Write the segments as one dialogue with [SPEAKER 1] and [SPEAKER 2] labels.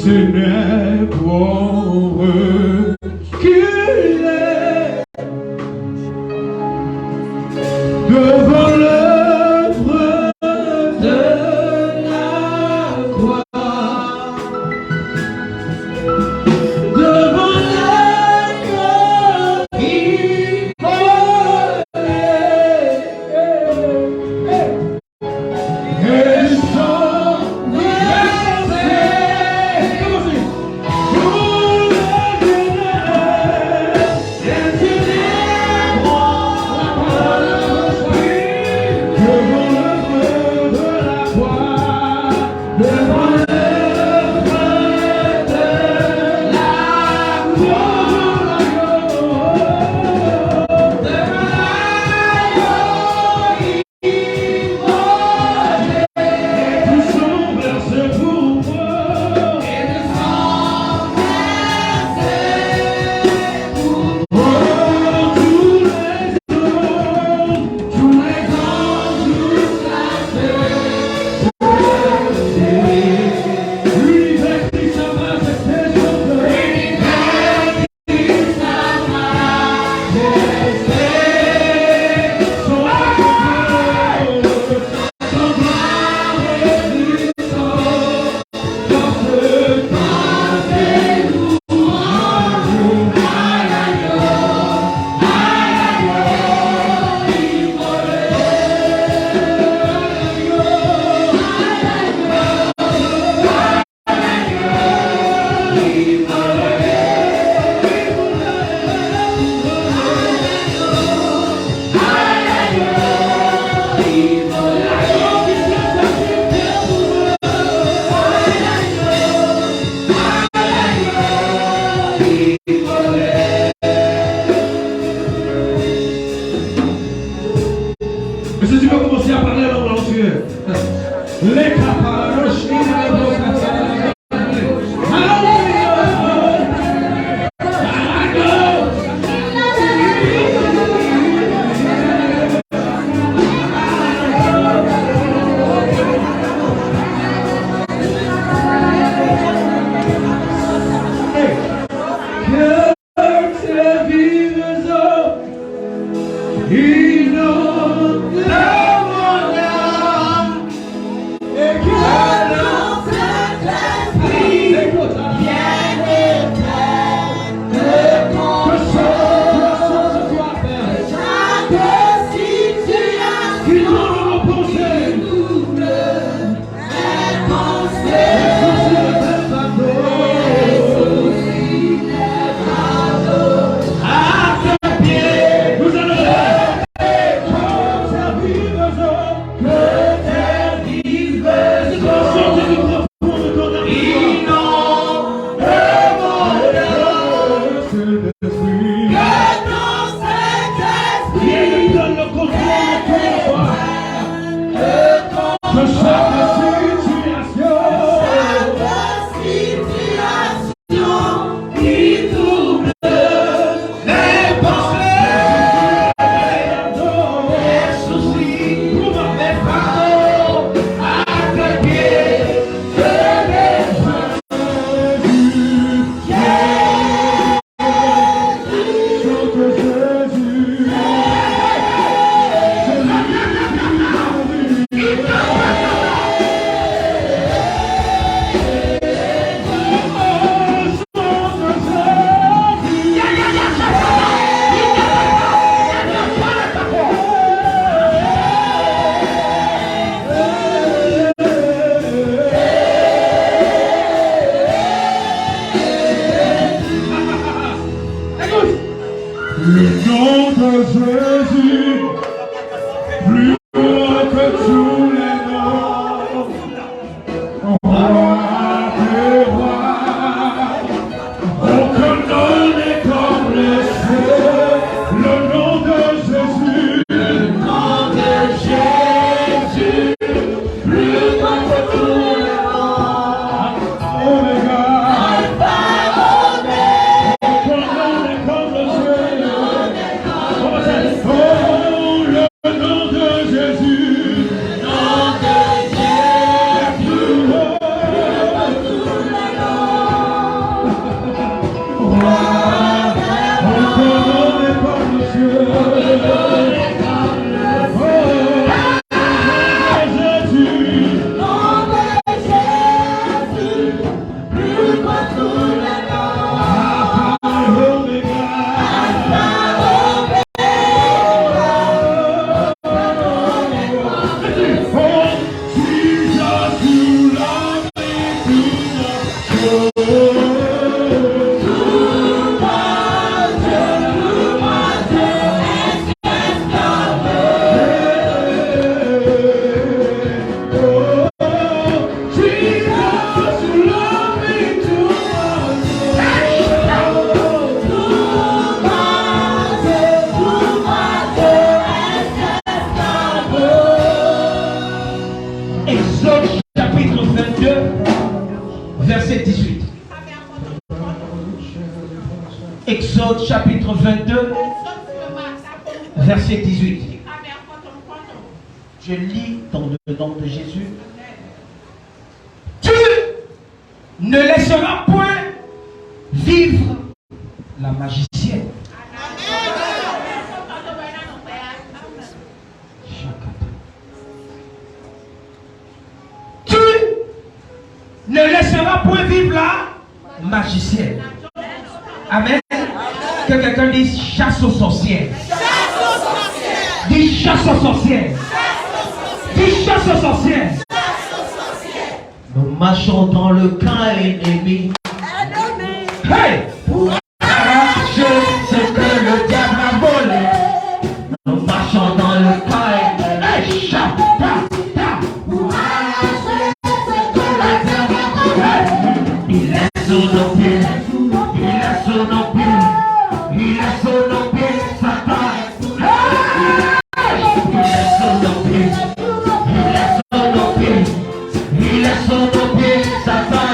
[SPEAKER 1] n'est pour reculer devant l'œuvre de la croix, devant l'agneau immolé et son versé. Si tu veux commencer à parler à l'homme Dieu, les caparoches,
[SPEAKER 2] 22, verset 18. Exode chapitre 22, verset 18. Je lis dans le nom de Jésus. Tu ne laisseras point vivre la magicienne. Tu ne laisseras point vivre la magicienne. Amen. Que quelqu'un dise chasse aux sorcières. Dis chasse aux sorcières. Dis chasse aux sorcières. Nous marchons dans le camp ennemi. Hey! Pour arracher ce que le diable a volé. Nous marchons dans le camp ennemi. Hey! Pour arracher ce que le diable a volé. Il est sous nos pieds. Il est sous nos pieds. Il est sous nos pieds. Satan. Il est sous nos pieds. Il est sous nos pieds. Il est sous nos pieds. Satan.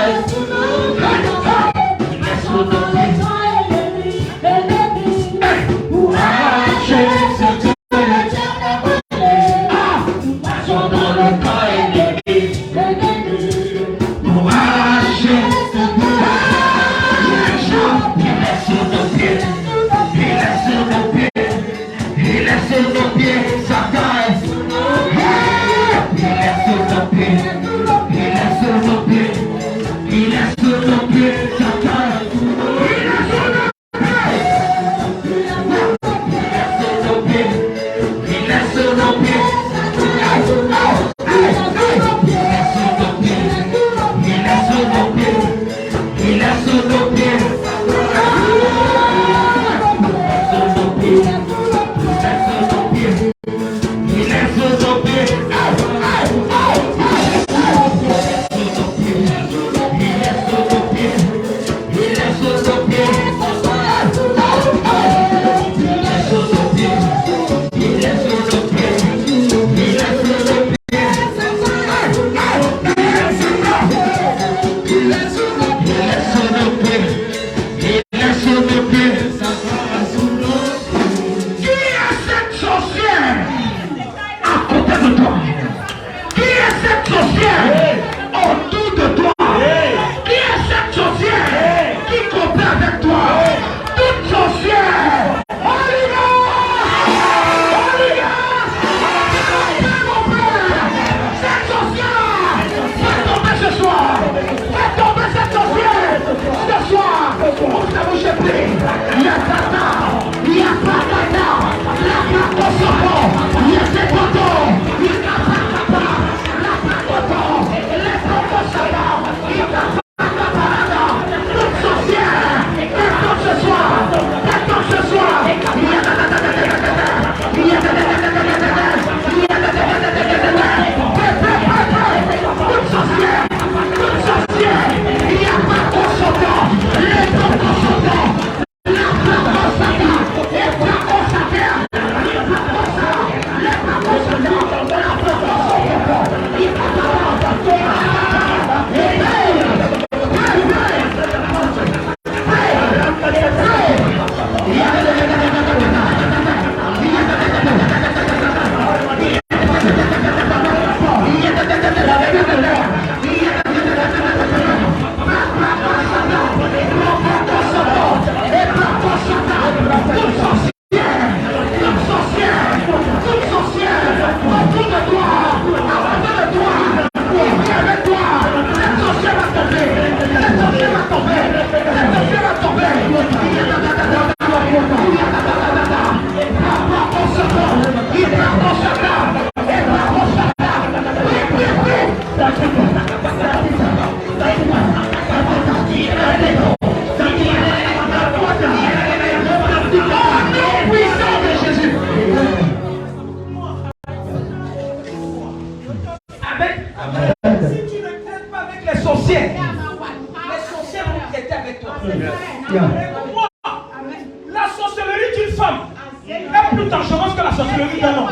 [SPEAKER 1] La sorcellerie d'une femme est plus dangereuse que la sorcellerie d'un homme.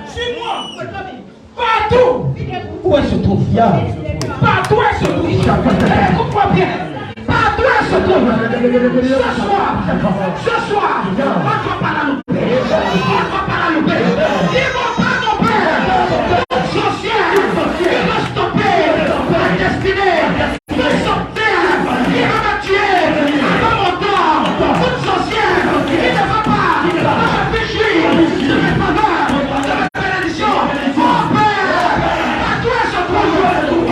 [SPEAKER 1] Suis-moi. Partout où
[SPEAKER 2] où elle se trouve. Partout où elle se trouve. Écoute-moi bien. Partout où elle se trouve. Ce soir, on ne va pas la louper. On ne va pas la louper. Ils vont pas non plus. Social, ils vont stopper la destinée. Ils vont sortir. Ils vont me tuer. Dans mon temps, toute sorcière, il ne va pas. Je péchis. Je ne pas voir. Je ne pas bénédiction. Mon Père, partout où elle se trouve.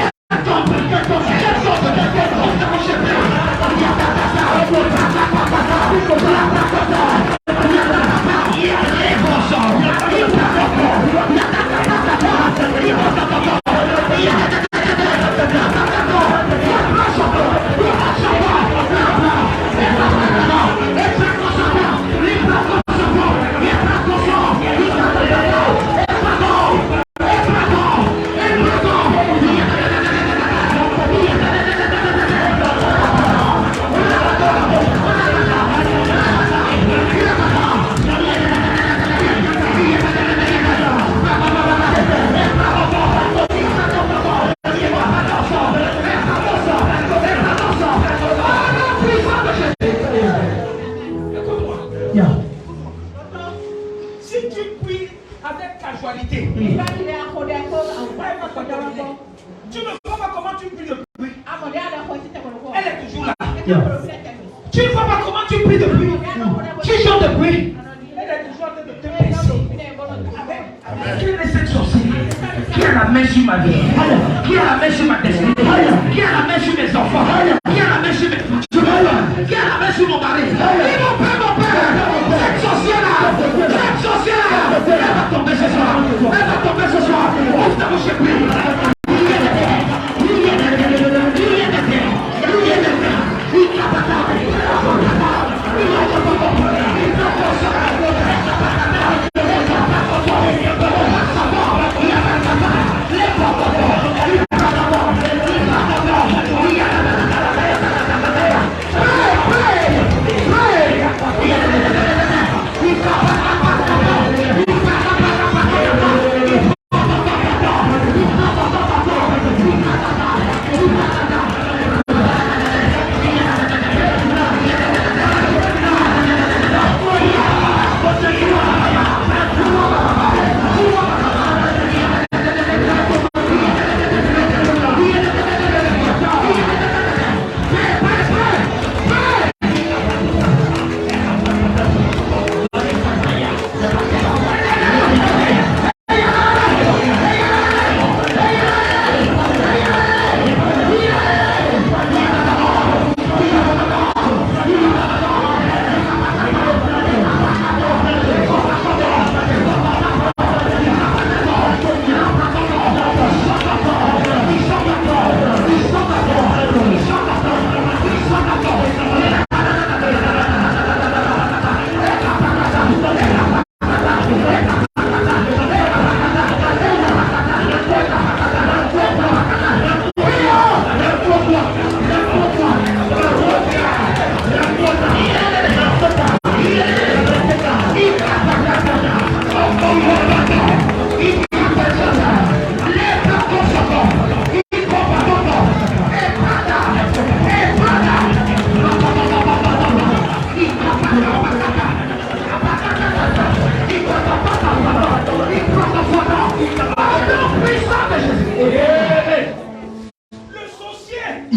[SPEAKER 2] Si tu pries avec casualité, tu ne vois pas comment tu pries de pluie. Elle est toujours là. Tu ne vois pas comment tu pries de pluie. Tu chantes de pluie. Elle est toujours en train de te blesser. Quelle est cette sorcière qui a la main sur ma vie, qui a la main sur ma destinée, qui a la main sur mes enfants, qui a la main sur mes qui a la main sur mon mari? Mon père, cette sorcière-là, elle va tomber ce soir. Elle va tomber ce soir. Ouvre ta bouche et prie.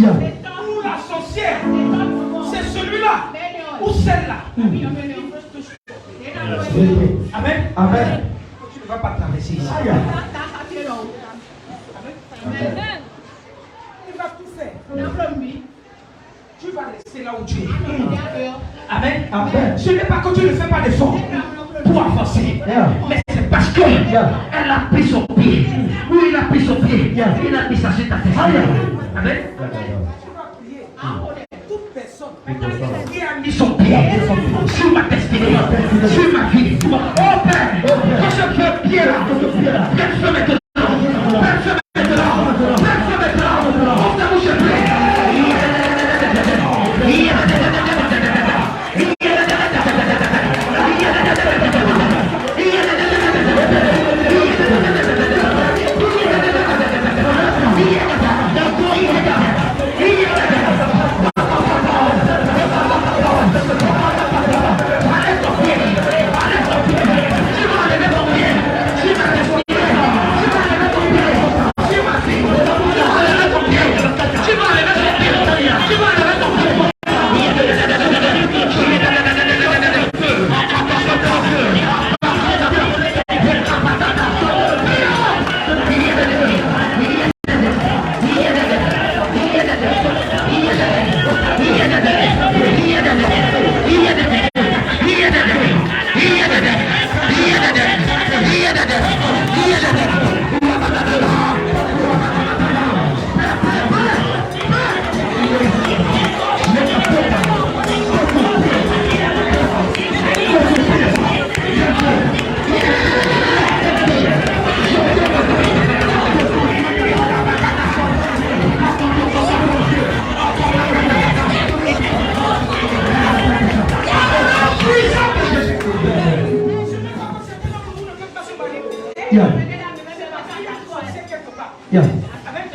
[SPEAKER 2] Ou la sorcière, c'est celui-là ou celle-là. Amen. Amen. Tu ne vas pas traverser ici. Amen. Tu vas tout faire. Tu vas rester là où tu es. Amen. Amen. Ce n'est pas que tu ne fais pas d'effort pour avancer, mais c'est parce que elle a pris son pied. Ou il a pris son pied. Il a mis ça sur ta tête. Amen. Toute personne qui a mis son pied sur ma destinée, sur ma vie. Oh Père, que ce pied-là, personne ne te donne. Personne ne te donne. Personne ne te donne. On t'a bouché plein.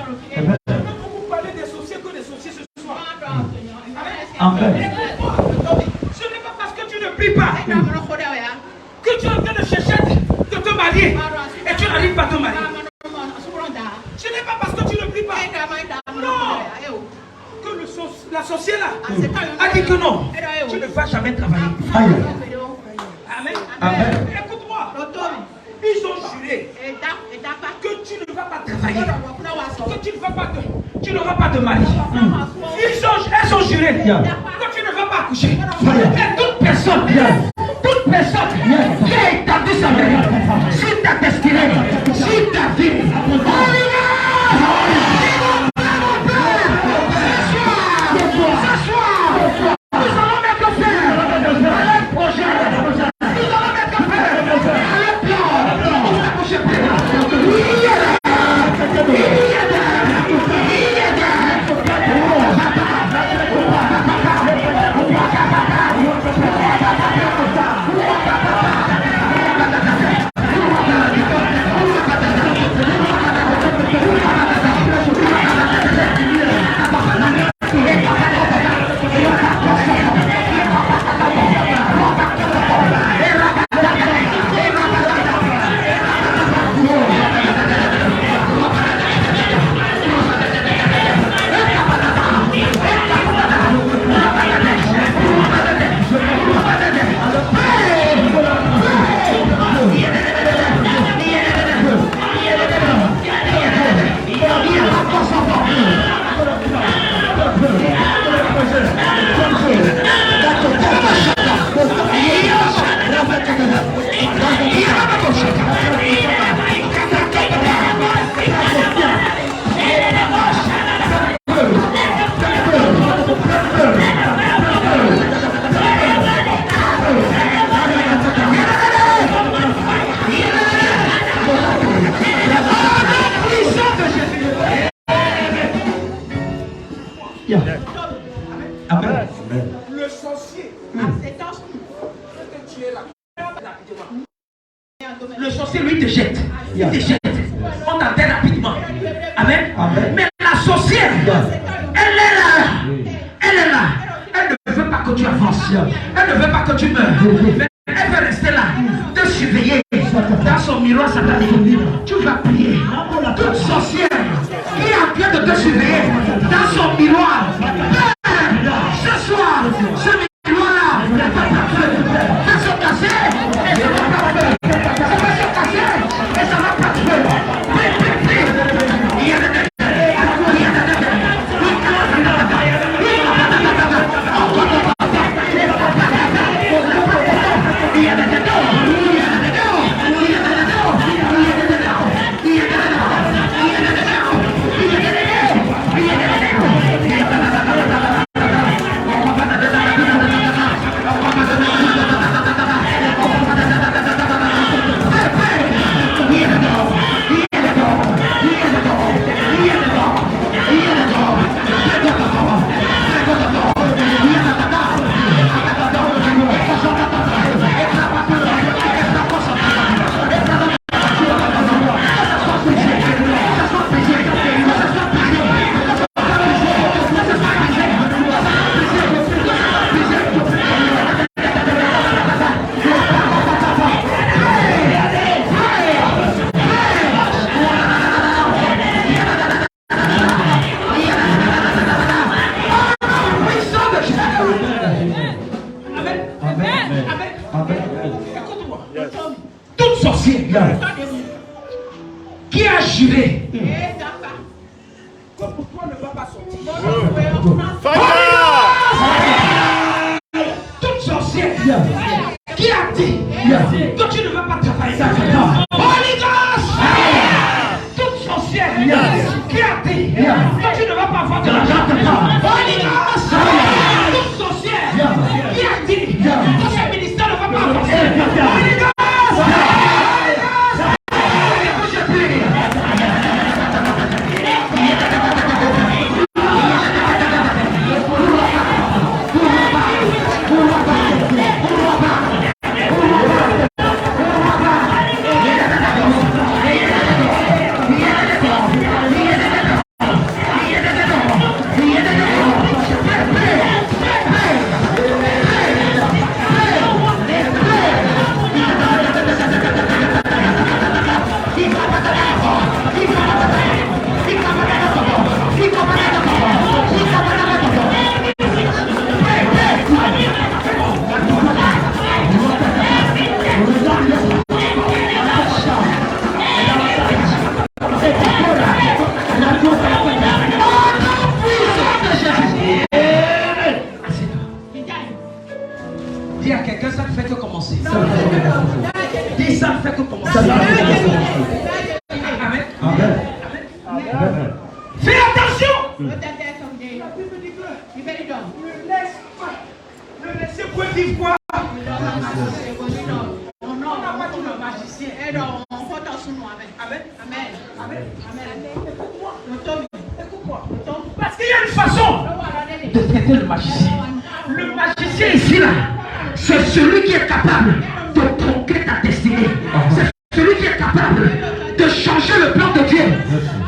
[SPEAKER 1] Vous parlez des sorciers que des sorciers ce soir.
[SPEAKER 2] Amen.
[SPEAKER 1] Ce n'est pas parce que tu ne pries pas que tu es en train de chercher de te marier et tu n'arrives pas à te marier. Ce n'est pas parce que tu ne pries pas. Non. Que la sorcière là a dit que non. Tu ne vas jamais travailler. Amen.
[SPEAKER 2] Amen.
[SPEAKER 1] Écoute-moi. Ils ont juré que tu ne vas pas travailler. Que tu n'auras pas de mari. Elles ont juré que tu ne vas pas accoucher. Et toute personne qui a établi sa vie sur ta destinée, sur ta vie, ce soir, nous allons mettre faire un projet. Nous allons mettre faire un plan pour s'accoucher. Le sorcier, le sorcier lui te jette. Il te jette. On t'enterre rapidement. Amen. Mais la sorcière, elle est là. Elle est là. Elle ne veut pas que tu avances. Elle ne veut pas que tu meurs. Mais elle veut rester là, te surveiller dans son miroir satanique. Tu vas prier. Toute sorcière qui est en train de te surveiller dans son miroir. Ce soir, ce miroir-là va se casser et ça va pas feu. Ça va se casser et ça va pas feu. Toute sorcière qui a juré que pour toi ne va pas sortir. Toute sorcière qui a dit que tu ne vas pas travailler. Holy Ghost! Toute sorcière qui a dit que tu ne vas pas avoir de l'argent. Holy Ghost! Toute sorcière qui a dit que ce ministère ne va pas avancer. Holy Ghost! Attention.
[SPEAKER 2] Ne laissez point vivre quoi? Parce qu'il y a une façon de traiter le magicien. Le magicien ici là, c'est celui qui est capable de tronquer ta destinée. C'est celui qui est capable de changer le plan de Dieu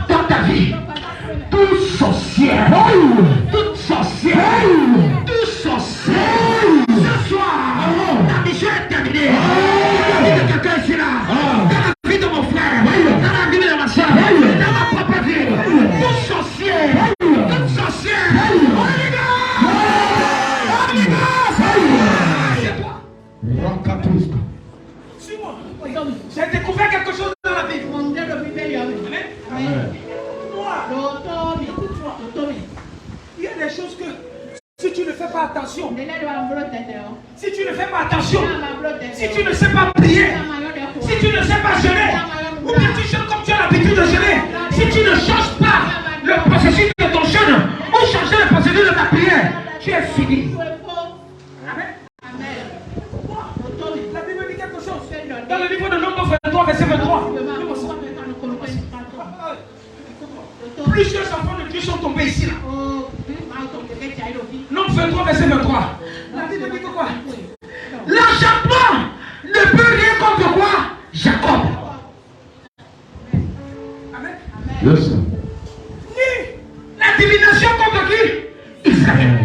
[SPEAKER 2] dans ta vie. Tout sorcière, toute sorcière, tout sorcière, ce soir, ta mission est terminée. Dans la vie de quelqu'un ici là, dans la vie de mon frère, dans la vie de ma soeur, dans ma propre vie, toute sorcière, toute sorcière, suis-moi. J'ai découvert quelque chose dans la vie. Il y a des choses que si tu ne fais pas attention, si tu ne fais pas attention, si tu ne sais pas prier, si tu ne sais pas jeûner, ou bien tu jeûnes comme tu as l'habitude de jeûner, si tu ne changes pas le processus de ton jeûne, ou changer le processus de ta prière, tu es fini. Amen. La Bible dit quelque chose. Dans le livre de Nombre 23, verset 23. Plusieurs enfants de Dieu sont tombés ici là. Nombre 23, verset 23. La Bible dit que quoi? L'enchantement ne peut rien contre quoi? Jacob. Amen.
[SPEAKER 3] Yes.
[SPEAKER 2] Ni la divination contre qui? Israël.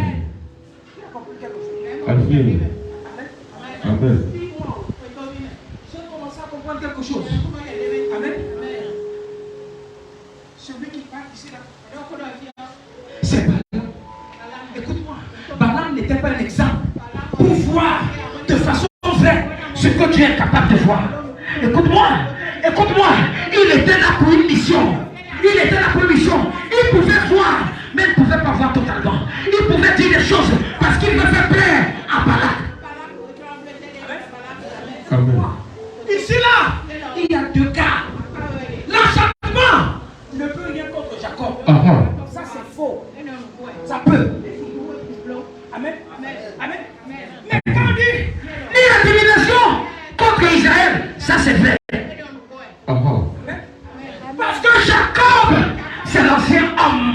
[SPEAKER 3] Amen. Amen.
[SPEAKER 2] J'ai commencé à comprendre quelque chose. Amen. Celui qui parle ici là, c'est Balaam. Écoute-moi, Balaam n'était pas un exemple pour voir de façon vraie ce que Dieu est capable de voir. Écoute-moi, écoute-moi, il était là pour une mission. Il était là pour une mission. Il pouvait voir, mais il ne pouvait pas voir totalement. Il pouvait dire des choses parce qu'il veut faire peur à Balak.
[SPEAKER 3] Amen.
[SPEAKER 2] Ici là, il y a deux cas. L'enchantement ne peut rien contre Jacob. Ça c'est faux. Ça peut. Amen. Amen. Mais quand on dit ni la divination contre Israël, ça c'est vrai. Parce que Jacob, c'est l'ancien homme.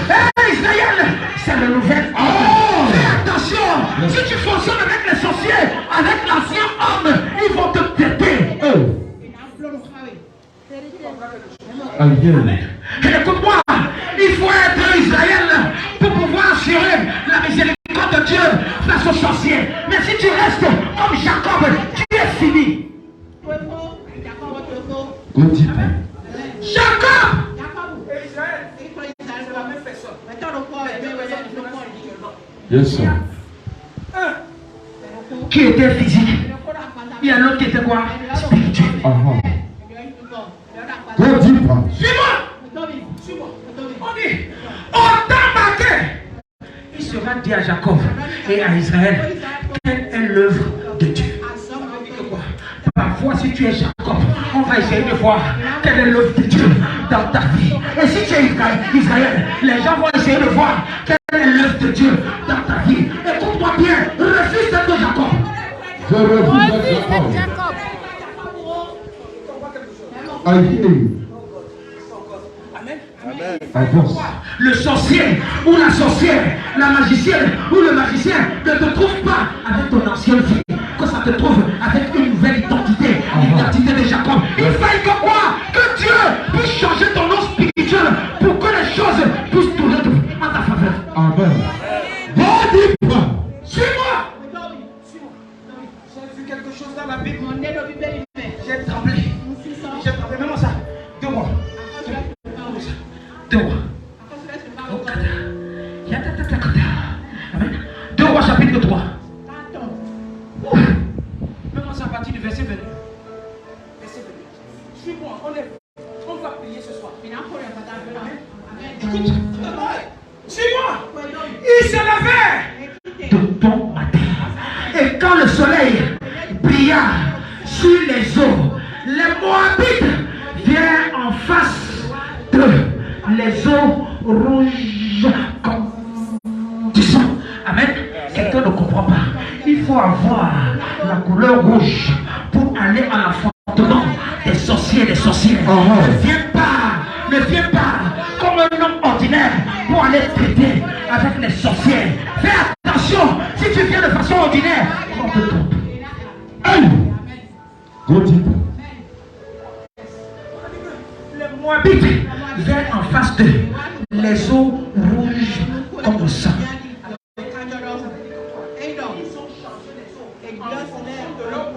[SPEAKER 2] Et Israël, c'est le nouvel homme. Fais attention. Si tu fonctionnes avec les sorciers, avec l'ancien homme, ils vont te traiter. Et écoute-moi, il faut être Israël pour pouvoir assurer la miséricorde de Dieu face aux sorciers. Mais si tu restes comme Jacob, tu es fini. Jacob et Israël, c'est la même personne.
[SPEAKER 3] Yes, sir.
[SPEAKER 2] Un qui était physique, il y a l'autre qui était quoi? Spirituel.
[SPEAKER 3] Suis-moi.
[SPEAKER 2] Suis-moi. On dit, autant marqué. Il sera dit à Jacob et à Israël, quelle est l'œuvre de Dieu? Parfois, si tu es Jacob, on va essayer de voir quelle est l'œuvre de Dieu dans ta vie. Et si tu es Israël, les gens vont essayer de voir quelle est l'œuvre de Dieu dans ta vie. Écoute-moi bien, refuse d'être Jacob.
[SPEAKER 3] Je refuse d'être Jacob. Amen.
[SPEAKER 2] Le sorcier ou la sorcière, la magicienne ou le magicien ne te trouve pas avec ton ancienne vie, que ça te trouve avec une nouvelle identité, l'identité de Jacob. Il faille que quoi? Que Dieu puisse changer ton nom spirituel pour que les choses puissent tourner en ta faveur.
[SPEAKER 3] Amen.
[SPEAKER 2] Suis-moi. J'ai vu quelque chose dans la Bible. J'ai tremblé. Même ça. Deux-moi. Deux rois chapitre 3. Même à partir du verset 22. Suis-moi, on va prier ce soir. Écoute, suis-moi. Il se levait de bon matin. Et quand le soleil brilla sur les eaux, les Moabites viennent en face de
[SPEAKER 1] les eaux rouges comme du sang. Amen. Quelqu'un ne comprend pas. Il faut avoir la couleur rouge pour aller à l'affrontement des sorciers et des sorcières. Ne viens pas comme un homme ordinaire pour aller traiter avec les sorcières. Fais attention, si tu viens de façon ordinaire, on te trompe.
[SPEAKER 3] Go deeper.
[SPEAKER 1] Les Moabites viennent en face d'eux, les eaux rouges comme le sang.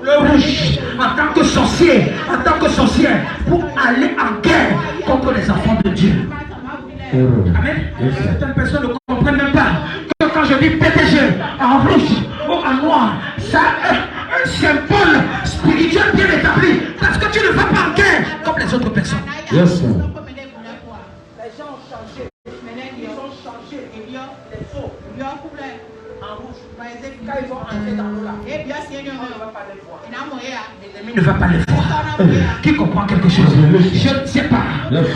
[SPEAKER 1] Le rouge en tant que sorcier, en tant que sorcière, pour aller en guerre contre les enfants de Dieu. Amen. Certaines personnes ne comprennent même pas que quand je dis PTG en rouge ou en noir, ça est un symbole spirituel bien établi. Parce que tu ne vas pas en guerre comme les autres personnes.
[SPEAKER 3] Yes, sir.
[SPEAKER 1] Les gens ont changé. Ils ont changé les eaux en rouge. Quand ils vont entrer dans l'eau là, on ne va pas les voir. L'ennemi ne va pas les voir. Qui comprend quelque chose? Je ne sais pas.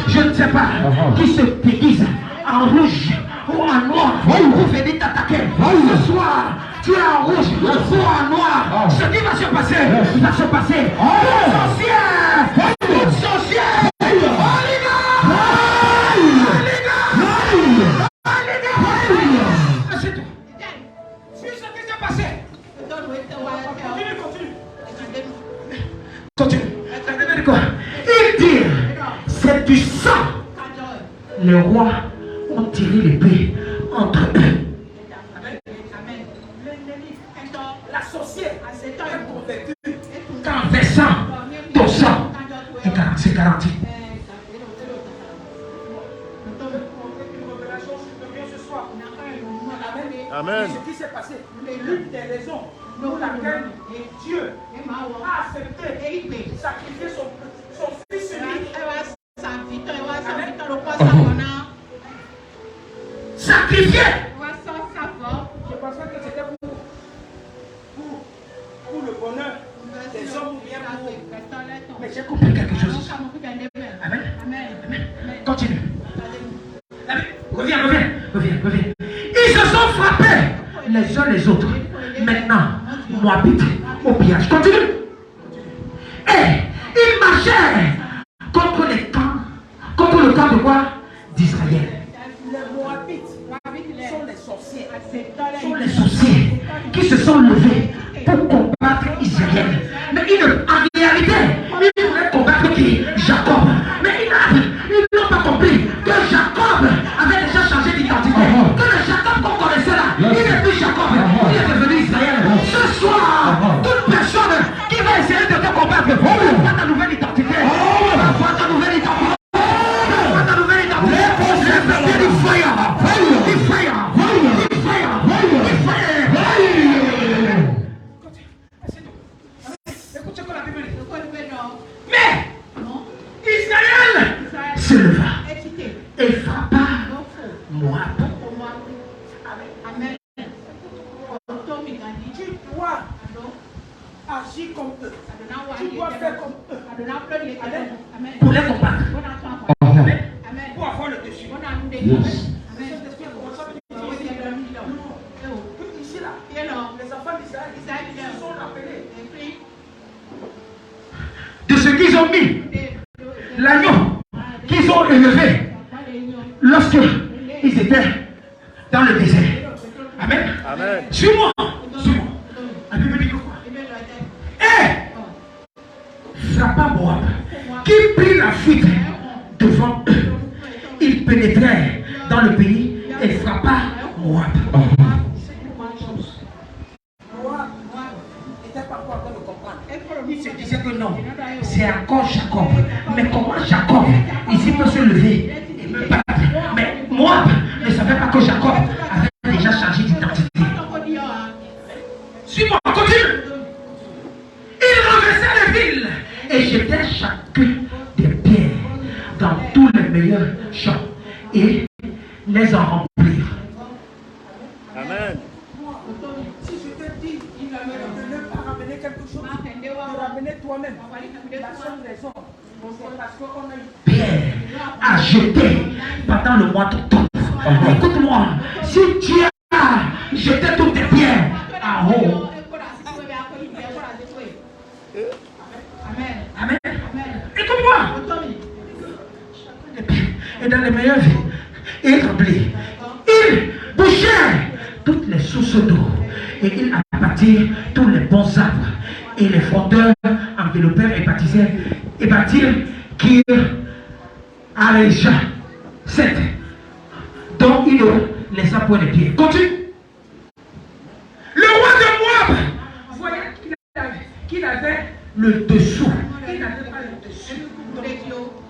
[SPEAKER 1] Je ne sais pas. Qui se déguise en rouge ou en noir pour venir t'attaquer. Ce soir, tu es en rouge ou en noir. Ce qui va se passer, va se passer. Sorcière! Sorcière! C'est tout. C'est ce qui s'est passé. Continue. Il dit, c'est du sang. Les rois ont tiré l'épée entre eux. La sorcière est convaincue qu'en versant ton sang, c'est garanti.
[SPEAKER 4] Amen.
[SPEAKER 1] Ce qui s'est passé, l'une des raisons pour laquelle Dieu a accepté sacrifier son fils unique. Sacrifier. Je pensais que c'était pour le bonheur des hommes ou bien pour... Mais j'ai compris quelque chose. Amen. Continue. Amen. Reviens. Ils se sont frappés les uns les autres. Maintenant, Moabite au pillage. Continue. Et ils marchaient contre le camp de quoi? D'Israël. Les Moabites sont les sorciers. Sont les sorciers qui se sont levés pour combattre Israël. Mais en réalité, ils voulaient combattre qui? Jacob. Mais ils n'ont pas compris que Jacob avait déjà changé d'identité. Que le Jacob qu'on connaissait là, il n'est plus Jacob, il est devenu Israël. Ce soir, toute personne qui va essayer de te combattre, va voir ta nouvelle identité. Va voir ta nouvelle identité. Va ta nouvelle identité. Répétez du fire. Du fire. Du fire. Du fire. Écoute ce que la Bible dit. Mais Israël se leva et frappa Moab. Amen. Tu dois agir comme eux. Tu dois faire comme eux. Amen. Pour les combattre. Amen. Pour avoir le dessus.
[SPEAKER 3] Yes.
[SPEAKER 1] Ici là, les enfants d'Israël, ils sont appelés de ce qu'ils ont mis, l'agneau qu'ils ont élevé lorsque ils étaient dans le désert. Amen.
[SPEAKER 4] Amen.
[SPEAKER 1] Suis-moi. La Bible dit quoi? Et frappa Moab, qui prit la fuite devant eux. Ils pénétrèrent dans le pays et frappa Moab. Moab n'était pas encore en train de comprendre. Il se disait que non, c'est encore Jacob. Mais comment Jacob, ici peut se lever et me battre? Mais Moab ne savait pas que Jacob avait déjà changé d'identité. Suis-moi, continue. Ils renversaient les villes et jetaient chacun des pierres dans tous les meilleurs champs et les en remplirent.
[SPEAKER 4] Amen.
[SPEAKER 1] Si je te dis de ne pas ramener quelque chose, de ramener toi-même, la seule raison Pierre a jeté pendant le mois d'octobre. Écoute-moi, si tu as jeté toutes tes pierres en haut. Amen. Écoute-moi. Et dans les meilleures vies, il remplit. Il bouchait toutes les sources d'eau. Et il abattit tous les bons arbres. Et les fronteurs enveloppèrent et bâtirent qui Aréja 7, dont il ne laissa point les pieds. Continue. Le roi de Moab voyait qu'il avait le dessous. Il n'avait pas le dessus.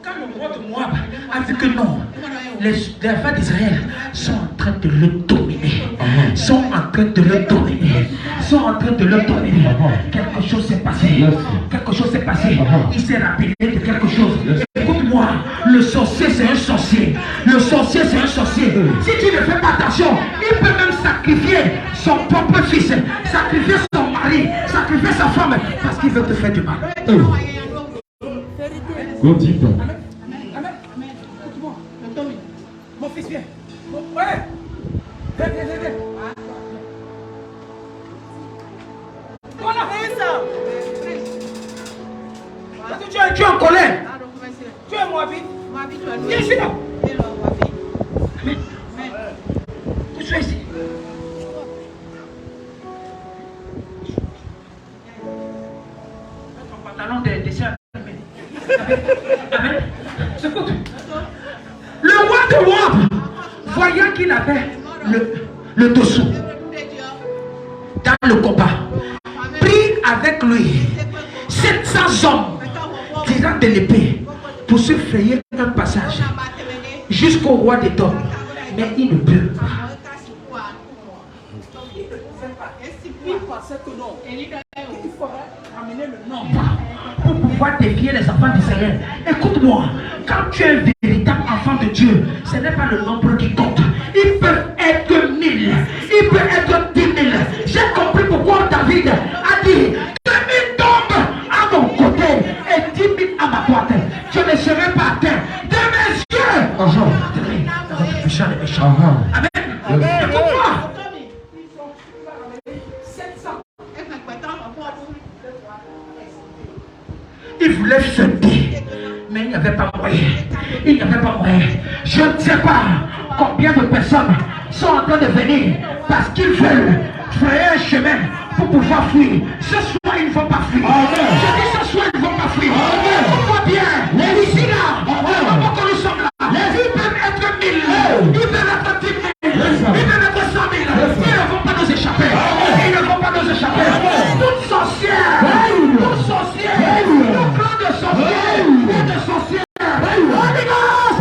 [SPEAKER 1] Quand le roi de Moab a vu que non, les enfants d'Israël sont en train de le dominer. Sont en train de le dominer. Quelque chose s'est passé. Il s'est rappelé de quelque chose. Écoute-moi, le sorcier c'est un sorcier. Si tu ne fais pas attention, il peut même sacrifier son propre fils, sacrifier son mari, sacrifier sa femme, parce qu'il veut te faire du mal.
[SPEAKER 3] Go deeper.
[SPEAKER 1] Amen. Écoute-moi. Mon fils, viens. Ouais. Viens. Voilà. Parce que tu es en colère. Tu es Moabite. Viens ici là. Amen. Tu sois ici. Ton pantalon de serre. Amen. Écoute. Le roi de Moab, voyant qu'il avait le dessous dans le combat, prit avec lui 700 hommes tirant de l'épée pour se frayer un passage jusqu'au roi des Dômes. Mais il ne peut pas. Il faudra ramener le nombre pour pouvoir défier les enfants d'Israël. Écoute-moi, quand tu es un véritable enfant de Dieu, ce n'est pas le nombre qui compte. Il peut être 1000, il peut être 10 000. J'ai compris pourquoi David a dit 2000 tombent à mon côté et 10 000 à ma droite. Je ne serai pas atteint de mes yeux. Les méchants. Amen. Écoute-moi. Il voulait sauter, mais il n'y avait pas moyen. Je ne sais pas combien de personnes sont en train de venir parce qu'ils veulent frayer un chemin pour pouvoir fuir. Ce soir, ils ne vont pas fuir. Je dis ce soir, ils ne vont pas fuir. On voit bien, ici là, comment que nous sommes là. Ils peuvent être 1000, ils peuvent être 10 000, ils peuvent être 100 000. Ils ne vont pas nous échapper. Toute sorcière, tout clan de sorcières, Holy Ghost.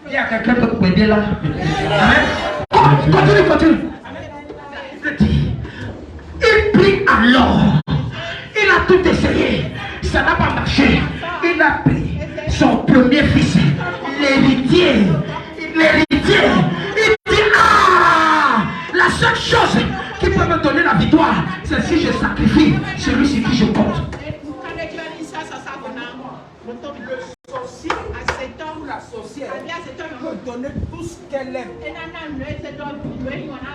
[SPEAKER 1] Il y a quelqu'un qui peut aider là. Amen. Continue. Il prie alors. Il a tout essayé. Ça n'a pas marché. Il a pris son premier fils, l'héritier. Il dit, la seule chose qui peut me donner la victoire, c'est si je sacrifie celui-ci qui je compte.
[SPEAKER 5] Le sorcier à cet homme, la sorcière, peut donner tout ce qu'elle aime.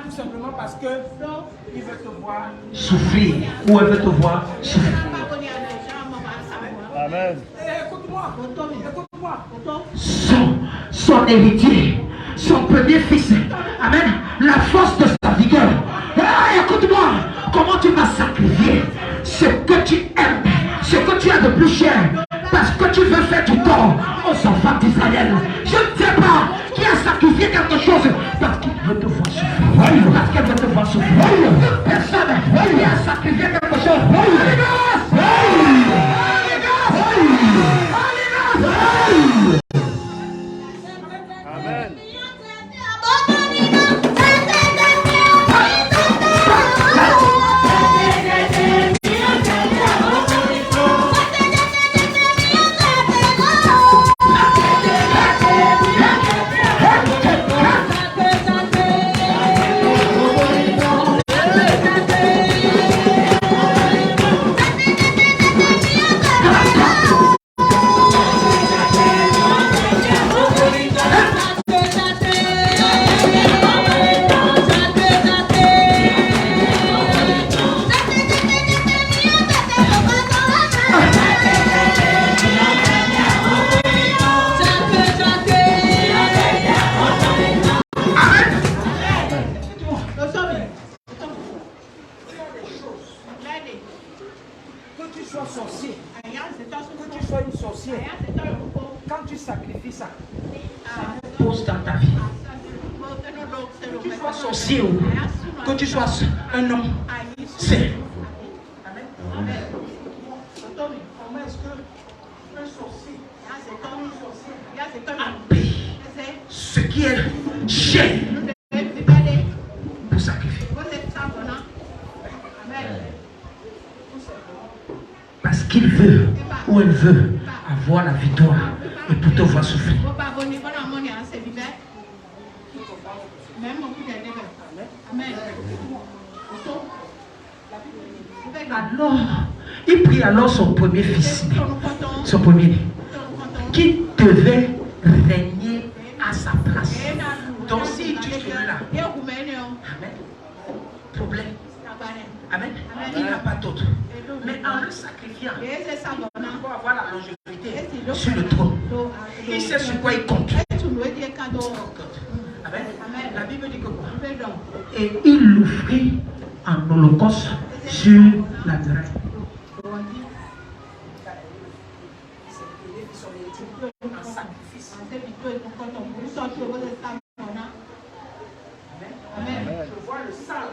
[SPEAKER 5] Tout simplement parce que il veut te voir
[SPEAKER 1] souffrir, ou elle veut te voir souffrir.
[SPEAKER 4] Amen.
[SPEAKER 5] Écoute-moi.
[SPEAKER 1] Son héritier, son premier fils, amen, la force de sa vigueur. Écoute-moi, comment tu vas sacrifier ce que tu aimes, ce que tu as de plus cher, parce que tu veux faire du tort aux enfants d'Israël. Je ne sais pas qui a sacrifié quelque chose parce qu'il veut te voir souffrir, parce qu'elle veut te voir souffrir. Personne qui a sacrifié quelque chose.
[SPEAKER 4] Amen.
[SPEAKER 1] Que tu sois un homme, c'est.
[SPEAKER 5] Comment est-ce que un sorcier
[SPEAKER 1] a pris ce qui est cher pour sacrifier? Parce qu'il veut ou elle veut avoir la victoire et pour te voir souffrir. Alors, il prit alors son premier fils, son premier, qui devait régner à sa place. Donc s'il tue celui-là, amen, problème. Amen. Il n'a pas d'autre. Mais en le sacrifiant, pour avoir la longévité sur le trône, il sait sur quoi il compte. Amen. La Bible dit que quoi? Et il l'offrit en holocauste sur la terre. Amen. Je vois le sang.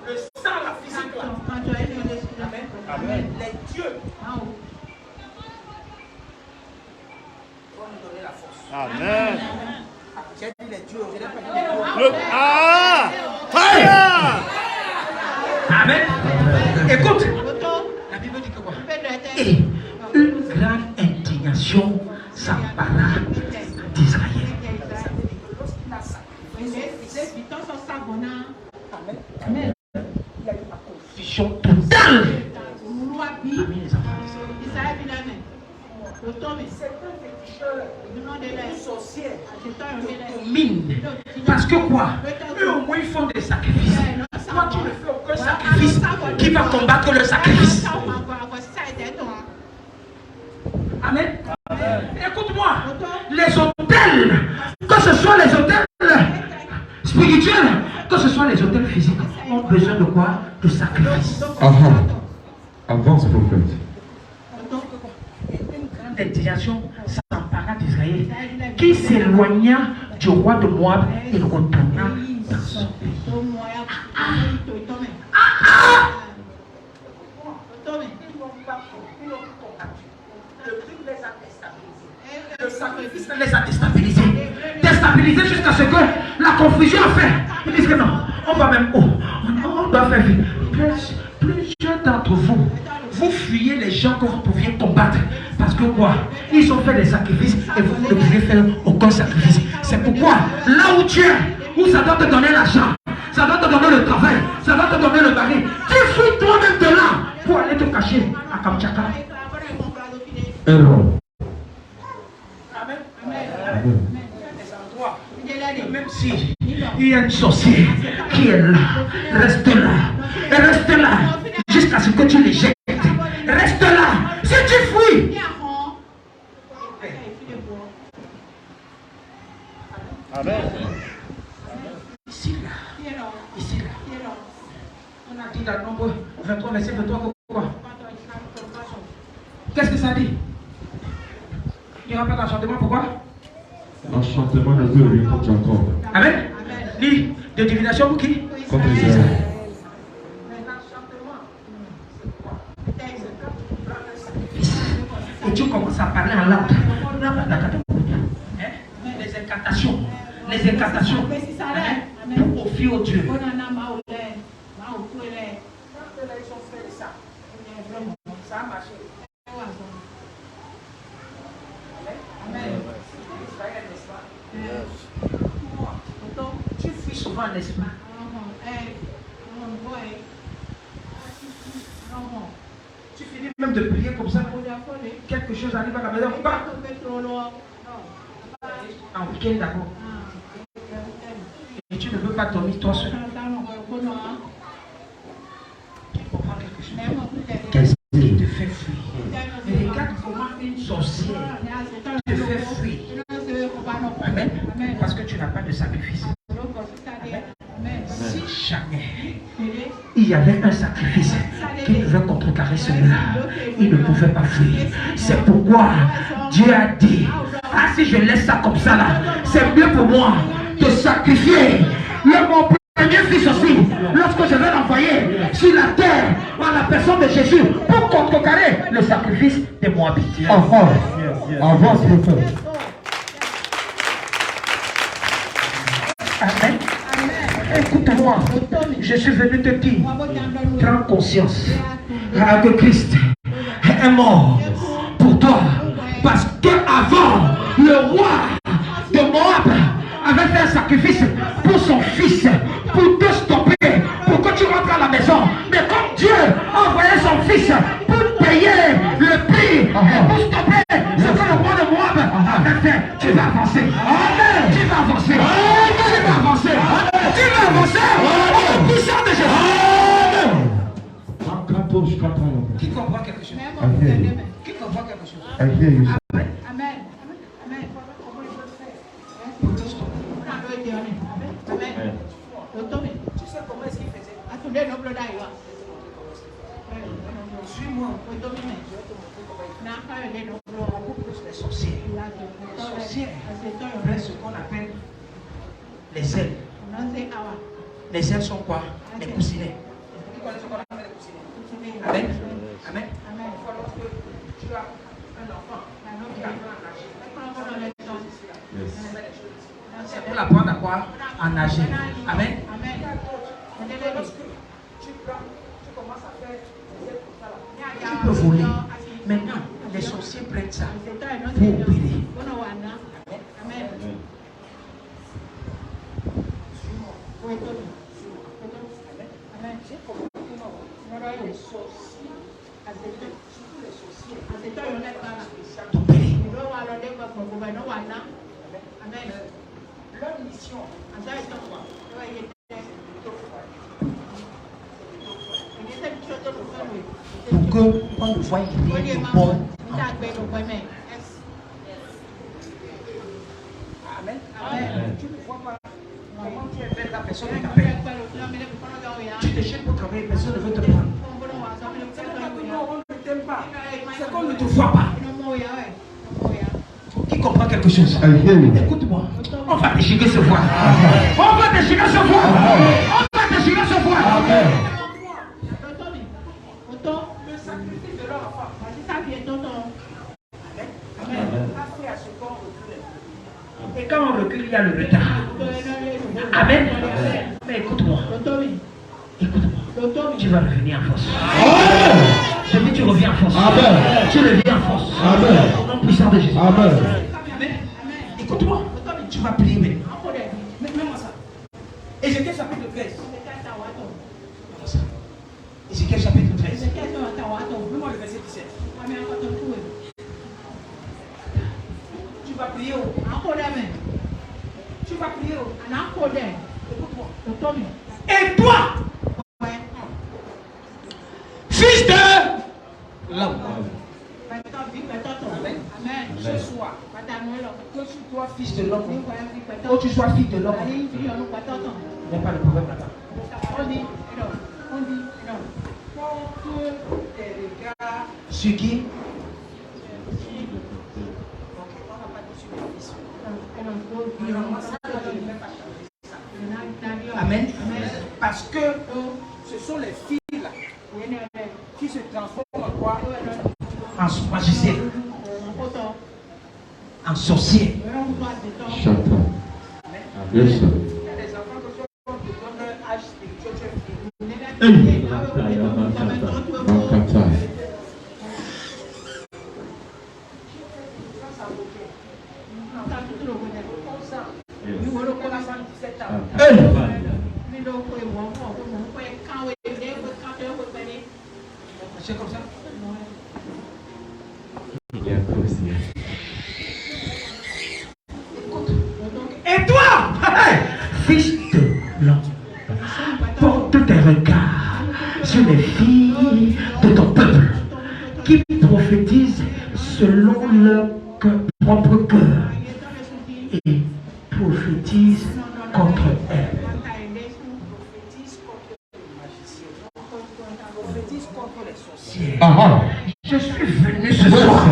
[SPEAKER 1] Le sang, la physique. Amen. Amen. Les dieux vont nous donner la force.
[SPEAKER 4] Amen.
[SPEAKER 5] J'ai dit les dieux, je n'ai pas dit les dieux.
[SPEAKER 4] Fire!
[SPEAKER 1] Amen. Écoute, la Bible dit que quoi? Et une grande indignation s'empara d'Israël. Amen. Il y a eu la confusion totale parmi les enfants d'Israël. Domine. Parce que quoi? Eux au moins ils font des sacrifices. Toi tu ne fais aucun sacrifice. Qui va combattre le sacrifice? Amen. Écoute-moi. Les autels, que ce soit les autels spirituels, que ce soit les autels physiques, ont besoin de quoi? De sacrifice.
[SPEAKER 3] Avance, prophète.
[SPEAKER 1] Indignation s'empara d'Israël, qui s'éloigna du roi de Moab et retourna dans son pays. Le sacrifice les a déstabilisés. Déstabilisés jusqu'à ce que la confusion a fait. Ils disent que non, on va même on doit faire vite. Plusieurs d'entre vous, vous fuyez les gens que vous pouviez combattre. Parce que quoi? Ils ont fait des sacrifices et vous ne pouvez faire aucun sacrifice. C'est pourquoi, là où tu es, où ça doit te donner l'argent, ça doit te donner le travail, ça doit te donner le mari, tu fuis toi-même de là pour aller te cacher à Kamtchaka.
[SPEAKER 3] Erreur.
[SPEAKER 1] Amen. Même si il y a une sorcière qui est là, reste là. Et reste là jusqu'à ce que tu les jettes. Reste là. Si tu fuis.
[SPEAKER 4] Amen.
[SPEAKER 1] Ici là. On a dit dans le nombre 23, verset 23, quoi? Qu'est-ce que ça dit? Il n'y aura pas d'enchantement, pourquoi?
[SPEAKER 3] Enchantement ne veut rien contre Jacob.
[SPEAKER 1] Amen. Lis de divination pour qui?
[SPEAKER 3] Contre Israël.
[SPEAKER 1] Et tu commences à parler en langue. Les incantations. Les incantations. Pour confier au Dieu. Ça a marché. Amen. Tu fuis souvent, n'est-ce pas? Tu finis même de prier comme ça. Quelque chose arrive à la maison. Pas. En week-end d'abord. Et tu ne veux pas dormir toi seul. Tu comprends quelque chose? Qu'est-ce qui te fait fuir? Et regarde comment une sorcière te fait fuir. Amen. Parce que tu n'as pas de sacrifice. Amen. Si jamais il y avait un sacrifice qui devait contrecarrer celui-là, il ne pouvait pas fuir. C'est pourquoi Dieu a dit, ah, si je laisse ça comme ça là, c'est mieux pour moi de sacrifier mon premier fils aussi, lorsque je vais l'envoyer sur la terre à la personne de Jésus pour contrecarrer le sacrifice des Moabites.
[SPEAKER 3] Avance, prophète.
[SPEAKER 1] Amen. Écoute-moi, je suis venu te dire, prends conscience que Christ est mort pour toi. Parce qu'avant, le roi de Moab avait fait un sacrifice pour son fils, pour te stopper, pour que tu rentres à la maison. Mais comme Dieu a envoyé son fils pour payer le prix et pour stopper ce que le roi de Moab avait fait, tu vas avancer. Amen. Tu vas avancer. Amen. Tu vas avancer. Amen. Tu vas avancer. Au puissant de Jésus. Amen. Qui comprend quelque chose? Qui comprend quelque chose? Amen. Amen. Tu sais comment est-ce qu'il faisait? Suis-moi. Les sorciers. Les sorciers prennent ce qu'on appelle les ailes. Les ailes sont quoi? Les coussinets. Vous connaissez ce qu'on appelle les coussinets? Amen. Amen. Lorsque tu as un enfant qui apprend à nager, c'est pour l'apprendre à quoi? À nager. Amen. Lorsque tu commences à faire des ailes comme ça là, tu peux voler. Maintenant, les sorciers prennent ça pour opérer. Amen. Les sorciers, leur mission, pour qu'on le voie aider le bon. Amen. Amen. Tu ne vois pas comment tu es belle, la personne ne t'appelle. Tu te jettes pour travailler, personne ne veut te prendre. On ne t'aime pas. C'est qu'on ne te voit pas. Qui comprend quelque chose? Écoute-moi. On va déchirer ce voile. On va déchirer ce voile. On va déchirer ce voile. Le sacrifice de leur enfant. A fait à ce qu'on recule. Et quand on recule, il y a le retard. Amen. Mais écoute-moi. Écoute-moi. Tu vas revenir en force. Je dis tu reviens en force.
[SPEAKER 3] Amen.
[SPEAKER 1] Tu reviens en force.
[SPEAKER 3] Amen.
[SPEAKER 1] Au nom puissant de Jésus.
[SPEAKER 3] Amen.
[SPEAKER 1] Écoute-moi. Tu vas prier maintenant.
[SPEAKER 5] Mets-moi ça.
[SPEAKER 1] Ézéchiel chapitre 13. Ézéchiel chapitre 13.
[SPEAKER 5] Mets-moi le verset 17. Tu vas prier au. Tu vas prier au. Écoute-moi.
[SPEAKER 1] Et toi, fils de l'homme.
[SPEAKER 5] Amen. Ce soir, que tu sois
[SPEAKER 1] Fils de l'homme. Que tu sois fils de l'homme. Il n'y a pas de problème là-bas.
[SPEAKER 5] on dit, porte tes regards
[SPEAKER 1] Sur qui? Amen.
[SPEAKER 5] parce que ce sont les filles là qui se transforment en quoi?
[SPEAKER 1] En magicien. En sorcier.
[SPEAKER 3] Chata. Yes, sir.
[SPEAKER 5] Il y a des enfants que sont de leur âge spirituel.
[SPEAKER 3] Makata.
[SPEAKER 1] C'est comme ça. Et toi, fils de l'homme, porte tes regards sur les filles de ton peuple qui prophétisent selon leur propre cœur et prophétisent contre elles. Je suis venu ce soir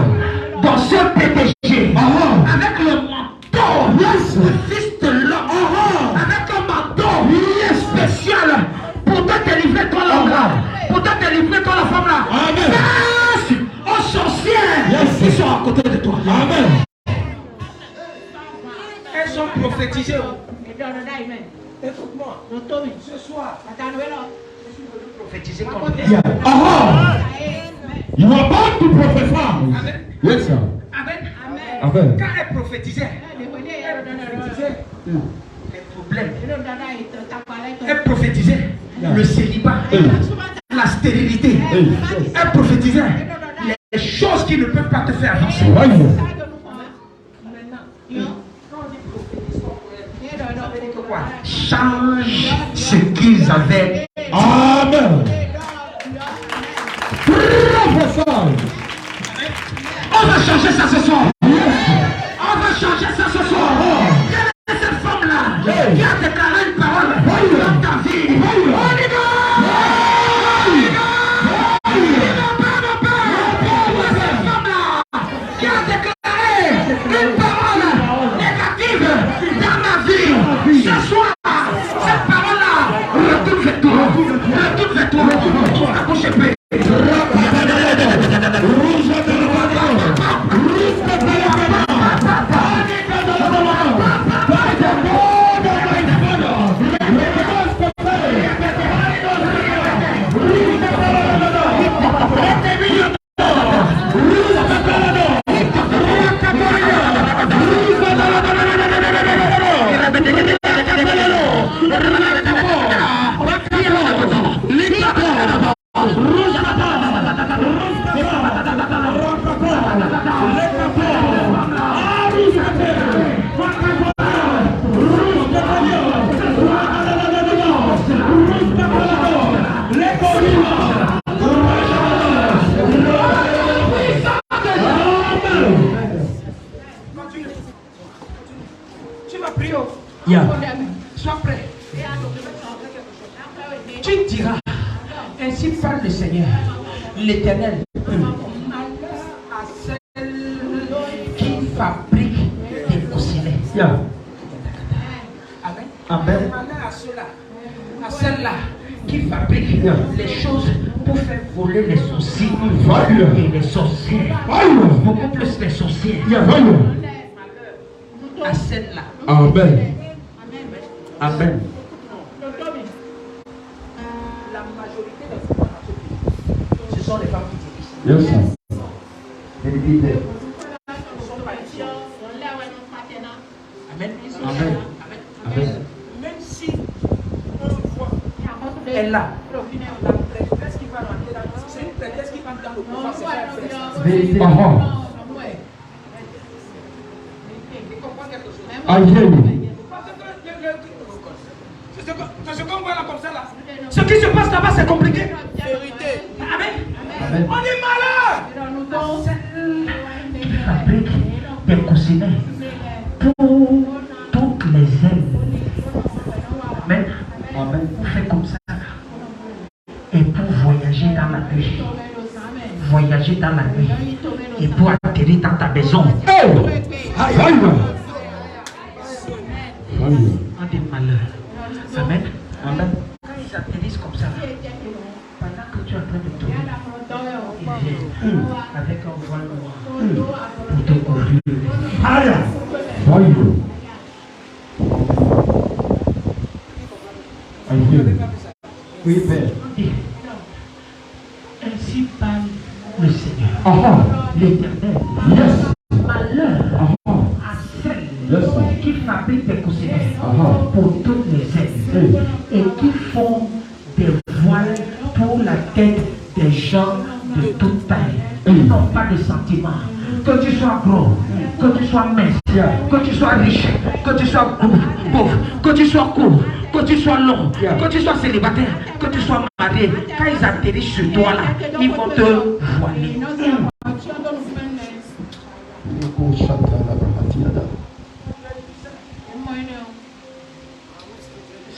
[SPEAKER 1] dans ce PTG avec le manteau le fils de l'homme, avec un manteau spécial pour te délivrer toi l'homme là, pour te délivrer toi la femme là. Face aux sorcières qui sont à côté de toi. Amen. Elles sont prophétisées. Écoute-moi, ce soir, je suis venu prophétiser contre elles.
[SPEAKER 3] You are about to prophesy.
[SPEAKER 1] Amen.
[SPEAKER 3] Yes, sir.
[SPEAKER 1] Amen.
[SPEAKER 3] Amen.
[SPEAKER 1] Quand elle prophétisait, les problèmes. Elle prophétisait le célibat, la stérilité. Elle prophétisait les choses qui ne peuvent pas te faire avancer. Change ce qu'ils avaient.
[SPEAKER 3] Amen.
[SPEAKER 1] On va changer ça ce soir. On va changer ça ce soir. Quelle est cette femme-là qui a déclaré une parole dans ta vie? On y va! Cette femme-là qui a déclaré une parole négative dans ma vie. Ce soir, cette parole-là retourne vers toi. Retourne vers toi. Ta bouche est pleine. Tu vas prier. Sois prêt. Tu diras, ainsi parle le Seigneur, l'Éternel, à celle qui fabrique des coussinets. Amen.
[SPEAKER 3] Amen.
[SPEAKER 1] À ceux-là, à celle-là qui fabrique les choses pour faire voler les sourcils et les sorcières. Beaucoup plus les sorcières. À scène-là.
[SPEAKER 3] Amen.
[SPEAKER 1] Amen.
[SPEAKER 5] La majorité des femmes dans ce pays, ce sont les femmes qui dirigent.
[SPEAKER 3] Yes, sir.
[SPEAKER 1] Vérité.
[SPEAKER 5] Ce sont pas les hommes.
[SPEAKER 1] Amen.
[SPEAKER 3] Amen. Amen.
[SPEAKER 5] Même si on voit
[SPEAKER 1] Elle est là.
[SPEAKER 5] la prêtresse qui va rentrer dans c'est une prêtresse qui rentre dans le pouvoir, c'est pas une prêtresse.
[SPEAKER 1] Vérité.
[SPEAKER 3] I hear you.
[SPEAKER 5] C'est ce qu'on voit là comme ça là.
[SPEAKER 1] Ce qui se passe là-bas, c'est compliqué.
[SPEAKER 5] Vérité.
[SPEAKER 1] Amen.
[SPEAKER 3] Amen.
[SPEAKER 5] On est malade.
[SPEAKER 1] Qui fabrique des coussinets pour toutes les ailes. Amen.
[SPEAKER 3] Amen.
[SPEAKER 1] Pour faire comme ça. Et pour voyager dans la nuit. Voyager dans la nuit. Et pour atterrir dans ta maison.
[SPEAKER 3] Oh! Fire! Fire.
[SPEAKER 1] On des malheurs. Amen. Amen. Quand ils atterrissent comme ça, pendant que tu es en train de tourner, ils viennent avec un voile noir pour te couvrir.
[SPEAKER 3] Fire! Fire. I hear you. Oui, Père.
[SPEAKER 1] Ainsi parle le Seigneur,
[SPEAKER 3] Aha.
[SPEAKER 1] l'Éternel.
[SPEAKER 3] Yes.
[SPEAKER 1] Malheur
[SPEAKER 3] Aha.
[SPEAKER 1] à celle
[SPEAKER 3] Yes, sir.
[SPEAKER 1] qui fabrique des coussinets pour toutes les ailes et qui font des voiles pour la tête des gens de toute taille. Ils n'ont pas de sentiments. Que tu sois gros, que tu sois mince, que tu sois riche, que tu sois pauvre, que tu sois court, que tu sois long, que tu sois célibataire, que tu sois marié, quand ils atterrissent sur toi là, ils vont te voiler.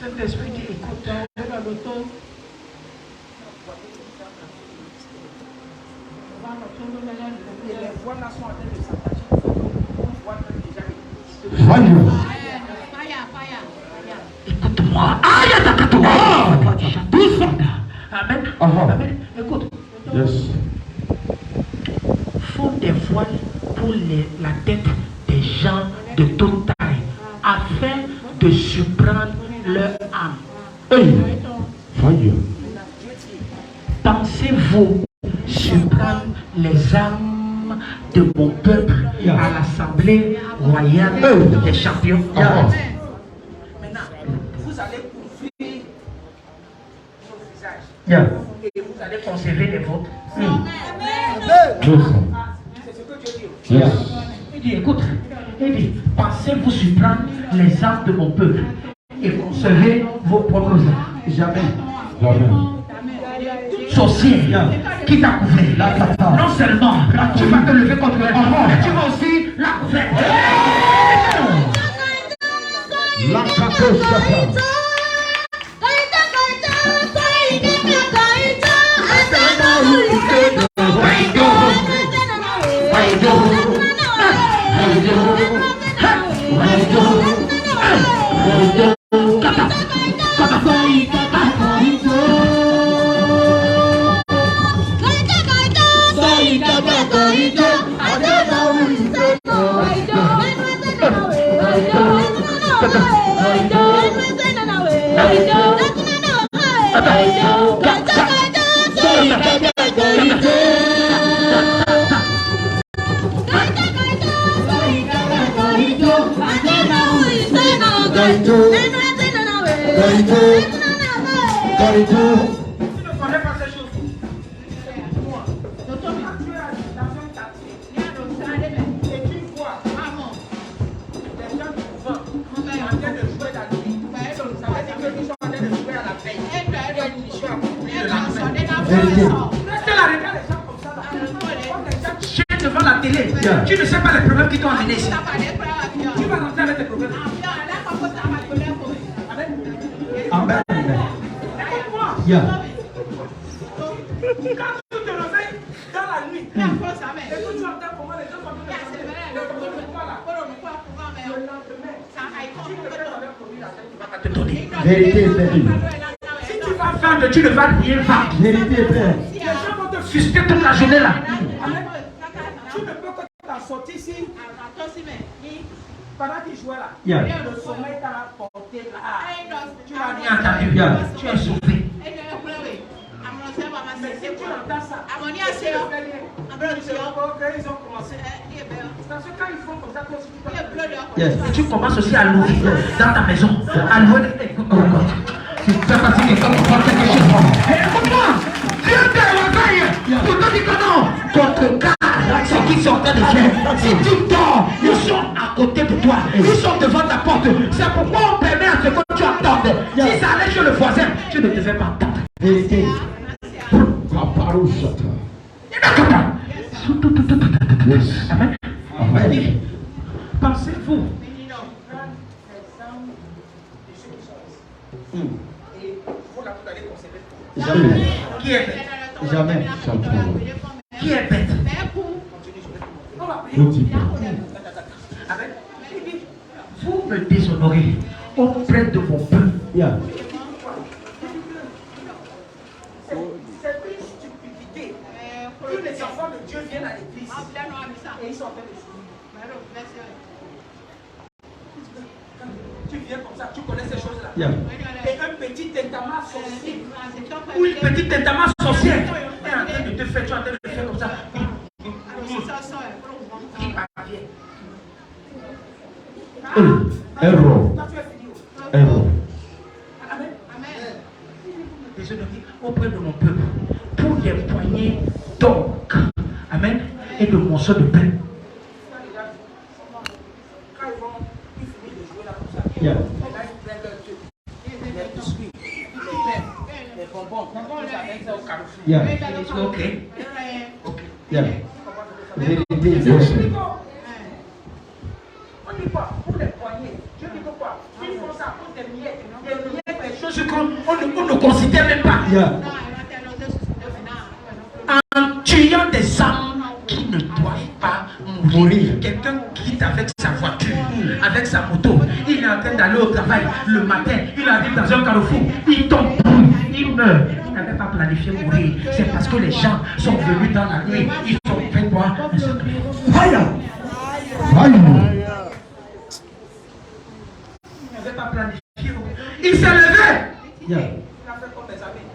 [SPEAKER 1] Saint-Esprit dit écoute.
[SPEAKER 5] Et les voix là sont en train de s'attacher. On voit que déjà
[SPEAKER 1] Écoute-moi. Amen. Amen. Écoute.
[SPEAKER 3] Yes.
[SPEAKER 1] Font des voiles pour la tête des gens de toute taille afin de surprendre leur âme.
[SPEAKER 3] Hey. Fire.
[SPEAKER 1] Pensez-vous surprendre les âmes de mon peuple à l'Assemblée royale des champions?
[SPEAKER 3] Aha.
[SPEAKER 5] maintenant, vous allez couvrir vos visages.
[SPEAKER 1] Yeah. Et vous allez conserver les vôtres.
[SPEAKER 3] Yes, sir.
[SPEAKER 5] C'est ce que Dieu dit.
[SPEAKER 3] Yes.
[SPEAKER 1] Il dit, écoute, il dit, pensez-vous surprendre les âmes de mon peuple et conserver vos propres âmes? Jamais.
[SPEAKER 3] Jamais.
[SPEAKER 1] Sorcier qui t'a couvert. Non seulement tu vas te lever contre elle, mais tu vas aussi la couvrir.
[SPEAKER 3] La cacochata.
[SPEAKER 1] Devant la télé, tu ne sais pas les problèmes qui t'ont amené ici. Tu vas rentrer avec tes problèmes.
[SPEAKER 3] Amen.
[SPEAKER 5] Yeah. Quand tu te réveilles dans la nuit, et que tu entends comment les gens sont en train de le lendemain,
[SPEAKER 3] Vérité, Père.
[SPEAKER 5] si tu vas
[SPEAKER 1] Vendre, tu ne vas rien vendre.
[SPEAKER 3] Vérité, Père.
[SPEAKER 5] les gens vont te
[SPEAKER 1] Fuster toute la journée là.
[SPEAKER 5] Tu ne peux que t'en sortir ici pendant qu'il jouait là,
[SPEAKER 3] Yeah.
[SPEAKER 5] le sommeil t'a porté là. Tu l'as
[SPEAKER 1] Bien entendu.
[SPEAKER 3] Yeah.
[SPEAKER 1] Tu es sauvé.
[SPEAKER 5] tu entends ça. Ils ont commencé. Parce que quand ils font comme ça, toi aussi, tu peux.
[SPEAKER 3] Yes.
[SPEAKER 1] Et tu commences aussi à louer dans ta maison. À louer. Oh God. Tu fais partie de quelqu'un qui prend quelque chose. Écoute-moi. Dieu te réveille pour te dire que non. Ton cas, ce qu'ils sont en train de faire. Si tu dors, ils sont à côté de toi. Ils sont devant ta porte. C'est pourquoi on permet à ce que tu attendes. Si ça allait chez le voisin, tu ne devais pas attendre.
[SPEAKER 3] Vérité. Paparouchata. Yes.
[SPEAKER 1] Amen.
[SPEAKER 3] Amen.
[SPEAKER 1] Pensez-vous.
[SPEAKER 3] Jamais.
[SPEAKER 1] Qui est bête?
[SPEAKER 3] Jamais.
[SPEAKER 1] Qui est bête?
[SPEAKER 3] Ne dis pas.
[SPEAKER 1] Amen. Vous me déshonorez auprès de mon peuple.
[SPEAKER 3] Yeah.
[SPEAKER 5] C'est une stupidité. Tous les enfants de Dieu viennent à l'église et ils sont en train de suivre. Tu viens comme ça, tu connais ces choses-là.
[SPEAKER 3] Yeah.
[SPEAKER 5] Et un petit tentament sorcier.
[SPEAKER 1] Ou une petite tentament sorcière est en train de te faire, tu es en train de te faire comme ça. Qui va bien?
[SPEAKER 3] Error.
[SPEAKER 5] Quand tu es fini.
[SPEAKER 3] Error.
[SPEAKER 5] Amen.
[SPEAKER 1] Déshonoré auprès de mon peuple pour des poignées d'or. Amen. Et de morceaux de pain.
[SPEAKER 5] Quand ils finissent de jouer là comme ça,
[SPEAKER 3] Yeah.
[SPEAKER 5] là, ils prennent leur truc. Les biscuits, les bonbons, ils amènent ça au carrefour.
[SPEAKER 3] Yeah.
[SPEAKER 1] Ok.
[SPEAKER 3] Yeah. Vérité. Yes.
[SPEAKER 5] On dit quoi? Pour les poignées. Je dis que quoi? Ils font ça pour des miettes. Des miettes, des choses.
[SPEAKER 1] Chose qu'on ne considère même pas.
[SPEAKER 3] Yeah.
[SPEAKER 1] En tuant des âmes qui ne doivent pas mourir. Quelqu'un quitte avec sa voiture, avec sa moto. Il est en train d'aller au travail le matin. Il arrive dans un carrefour. Il tombe, boum, il meurt. Il n'avait pas planifié mourir. C'est parce que les gens sont venus dans la nuit. Ils ont fait quoi?
[SPEAKER 3] Fire. Fire.
[SPEAKER 1] Il n'avait pas planifié mourir. Il s'est levé.
[SPEAKER 3] Yeah.
[SPEAKER 5] Il a fait comme les amis.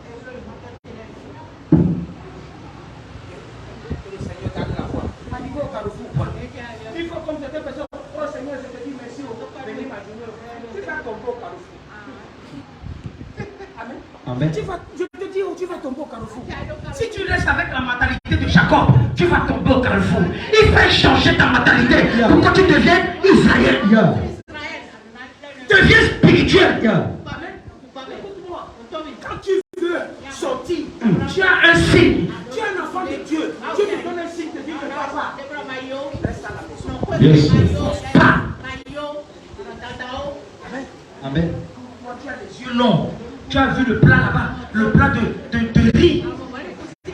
[SPEAKER 5] Que le Seigneur garde la foi. On dit au carrefour. Il faut comme certaines personnes. Oh Seigneur, je te dis merci. Bénis ma journée. Tu vas tomber au carrefour. Amen.
[SPEAKER 3] Amen.
[SPEAKER 5] Je te dis où tu vas tomber au carrefour.
[SPEAKER 1] Si tu restes avec la mentalité de Jacob, tu vas tomber au carrefour. Il va changer ta mentalité pour que tu deviennes Israël.
[SPEAKER 3] Yeah.
[SPEAKER 1] Deviens spirituel.
[SPEAKER 3] Yeah.
[SPEAKER 5] Écoute-moi. Quand tu veux sortir,
[SPEAKER 1] Tu as un signe.
[SPEAKER 5] tu es un enfant de Dieu. Dieu te donne un signe, te dit que papa, reste à la maison.
[SPEAKER 3] Yes.
[SPEAKER 1] Pas.
[SPEAKER 3] Amen.
[SPEAKER 5] Moi, tu as les yeux.
[SPEAKER 1] Dieu non. Tu as vu le plat là-bas, le plat de riz.
[SPEAKER 5] C'est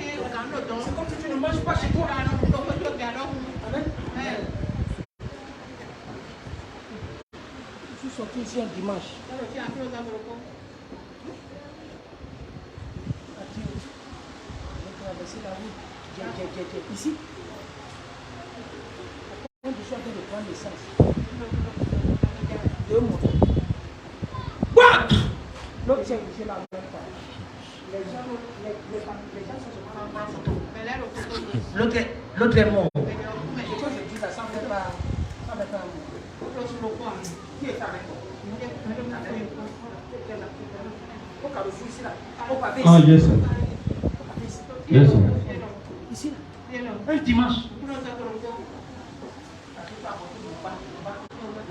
[SPEAKER 5] comme si tu ne manges pas chez toi. Amen. Je suis sorti ici un dimanche. J'ai traversé la route. Ici. Quand je suis en train de prendre l'essence. 2 mots.
[SPEAKER 1] What?
[SPEAKER 5] L'autre, c'est la même part. Les gens sont en photo.
[SPEAKER 1] L'autre est mort.
[SPEAKER 5] Ce que je dis là, ça ne fait pas un mot. Qui est avec toi? Au carrefour, ici là. Au pavé ici.
[SPEAKER 3] Ah, yes, sir.
[SPEAKER 5] Au pavé ici.
[SPEAKER 3] Yes, sir.
[SPEAKER 5] Ici là.
[SPEAKER 1] Un dimanche.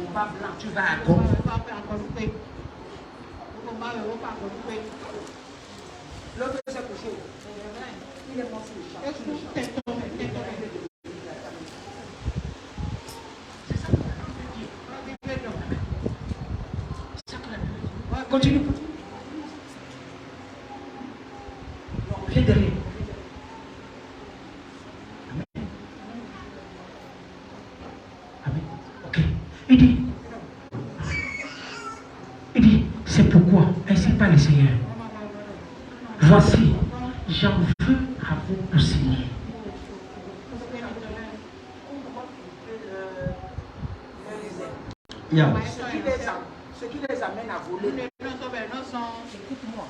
[SPEAKER 5] Au bas blanc.
[SPEAKER 1] Tu vas à Gom.
[SPEAKER 5] L'autre s'est couché. Il est mort sur le champ.
[SPEAKER 1] Continue. Viens derrière. Amen. Amen. Ok. Il dit, c'est pourquoi, ainsi parle le Seigneur. Voici, j'en veux à vous enseigner.
[SPEAKER 3] Yeah.
[SPEAKER 5] Ce qui les amène à voler. Écoute-moi.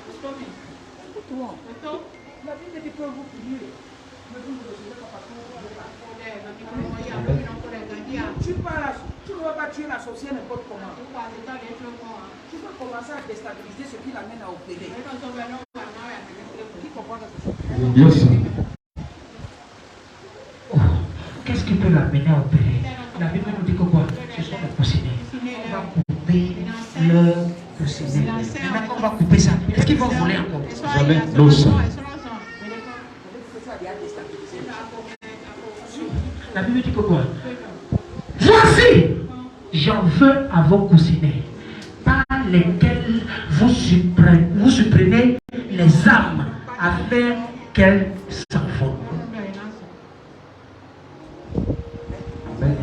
[SPEAKER 5] Écoute-moi. La Bible dit que vous priez. Mais vous ne recevez pas parce que vous ne tu ne vas pas tuer la sorcière n'importe comment. Tu vas commencer à déstabiliser ce qui l'amène à opérer. Qui comprend ça?
[SPEAKER 3] Yes.
[SPEAKER 1] Oh, qu'est-ce qui peut l'amener à opérer? La Bible nous dit que quoi? Ce sont les coussinets. On va couper le coussinet. Maintenant qu'on va couper ça, est-ce qu'ils vont voler encore?
[SPEAKER 3] Jamais l'os.
[SPEAKER 1] La Bible dit que quoi? Voici, j'en veux à vos coussinets, par lesquels vous supprimez les âmes afin qu'elles s'envolent.
[SPEAKER 3] Amen.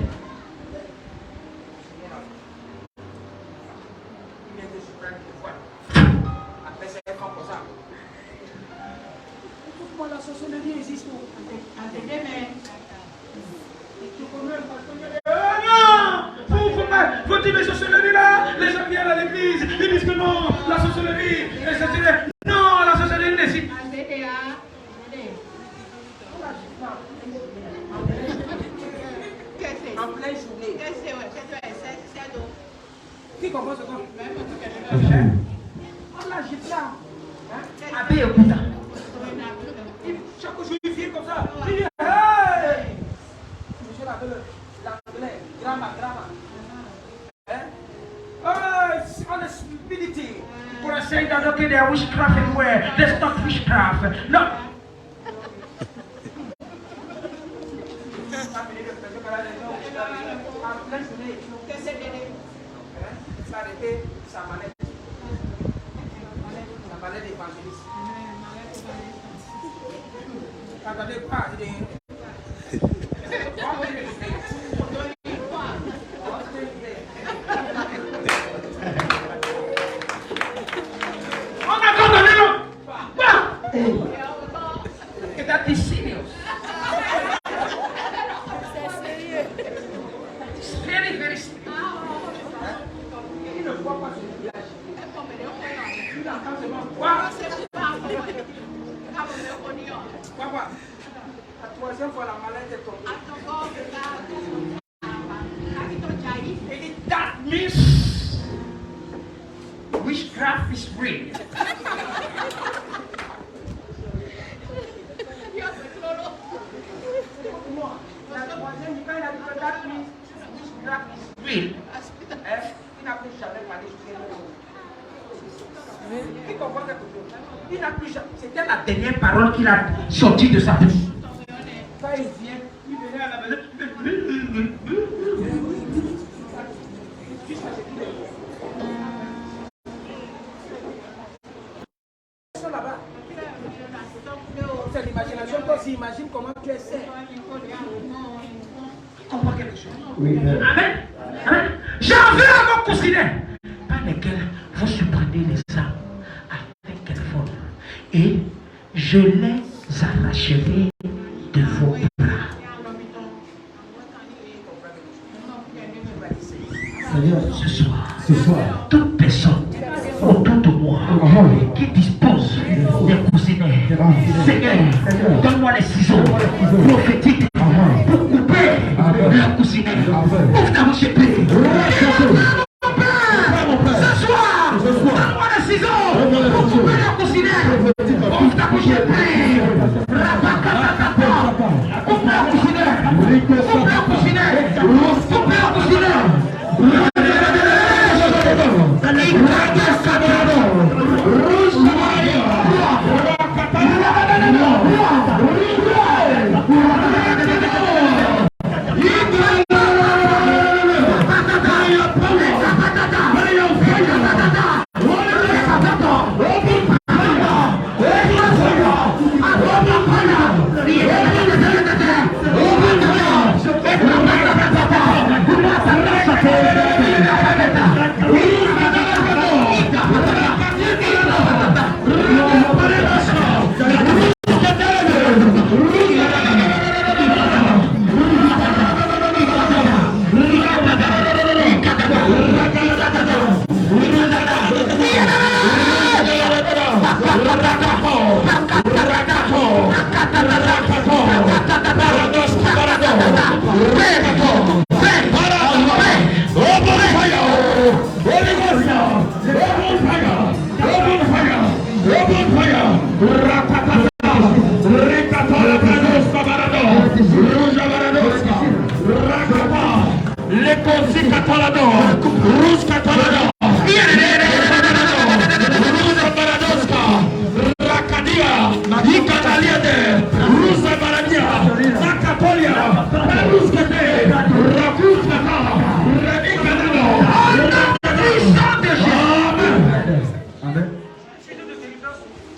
[SPEAKER 5] Pourquoi la sorcellerie existe?
[SPEAKER 1] Faut dire les sorcelleries là, les gens viennent à l'église, ils disent que non, la sorcellerie, les sorcelleries, non, la sorcellerie n'existe.
[SPEAKER 5] En pleine journée. Qui comprend ce qu'on on l'agite là.
[SPEAKER 1] Abbé, écoute.
[SPEAKER 5] Chaque jour il vient comme ça. Il dit hey! Monsieur l'anglais, drama. On the stupidity.
[SPEAKER 1] People are saying that okay, there are witchcraft everywhere. There's not witchcraft. No.
[SPEAKER 5] En pleine journée. Il va arrêter sa mallette. Sa mallette d'évangéliste. Attendez pas, il est.
[SPEAKER 1] That is serious. It's very, very serious.
[SPEAKER 5] Il ne voit pas ce village. Il entend seulement Papa, la troisième fois la mallette est tombée.
[SPEAKER 1] That means witchcraft is real.
[SPEAKER 5] La troisième, quand il a dit que that means witchcraft is
[SPEAKER 1] Real.
[SPEAKER 5] il n'a plus jamais parlé jusqu'à nous. Qui comprend quelque chose? Il n'a plus jamais.
[SPEAKER 1] C'était la dernière parole qu'il a sortie de sa bouche.
[SPEAKER 5] Quand il vient, il venait à la maison. Là-bas. C'est l'imagination. Toi aussi, imagine comment tu essaies.
[SPEAKER 1] Comprends quelque chose?
[SPEAKER 3] Oui,
[SPEAKER 1] Amen. Amen. J'en veux à vos coussinets par lesquels vous surprenez les âmes afin qu'elles volent. Et je les arracherai de vos bras.
[SPEAKER 3] Seigneur,
[SPEAKER 1] Ce soir, toute personne autour de moi qui dispose des coussinets, Seigneur, donne-moi les ciseaux prophétiques pour couper le coussinet. Ouvre ta bouche et prie. Ce soir, donne-moi les ciseaux pour couper le coussinet. Ouvre ta bouche et prie. Coupe le coussinet. Coupe le coussinet. Coupe le coussinet.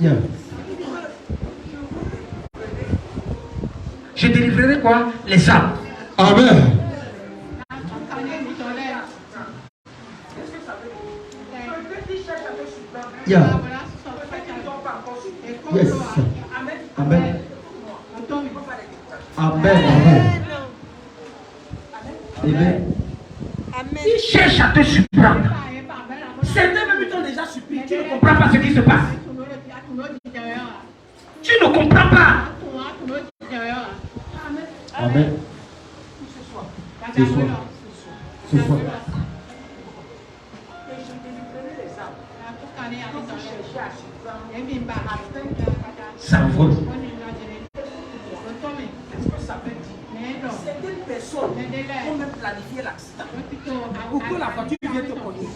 [SPEAKER 3] Yeah.
[SPEAKER 1] Je délivrerai quoi? Les âmes.
[SPEAKER 3] Amen. Yeah. Yes. Amen. Amen. Amen. Amen.
[SPEAKER 1] Il cherche à te surprendre. Certains même t'ont déjà surpris. Tu ne comprends pas ce qui se passe. Tu ne comprends pas.
[SPEAKER 3] Amen. Ce soir. Ce soir.
[SPEAKER 1] Ça vole.
[SPEAKER 5] Certaines personnes ont même planifié l'accident pour que la voiture vienne te cogner.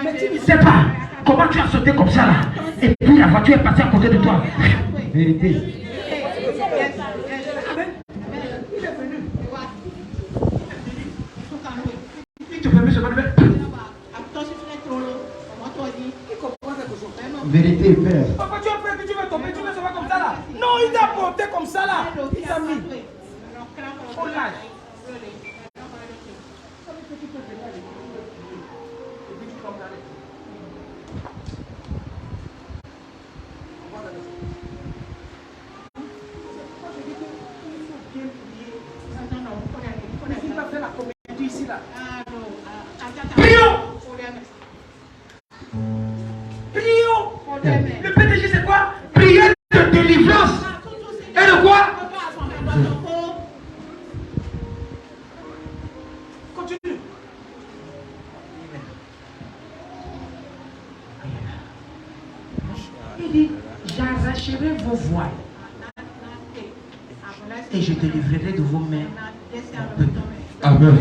[SPEAKER 5] Mais tu
[SPEAKER 1] ne sais pas comment tu as sauté comme ça là. Et puis la voiture est passée à côté de toi.
[SPEAKER 3] Vérité.
[SPEAKER 1] Il te permet seulement de mettre.
[SPEAKER 3] Vérité, Père.
[SPEAKER 5] Papa, tu as peur que tu vas tomber, tu vas se voir comme ça là. Non, il t'a porté comme ça là. Il t'a mis. Oh là.
[SPEAKER 1] Le PDG c'est quoi? Prière de délivrance. Et de quoi? Continue. Il dit, j'arracherai vos voiles et je délivrerai de vos mains.
[SPEAKER 3] Amen.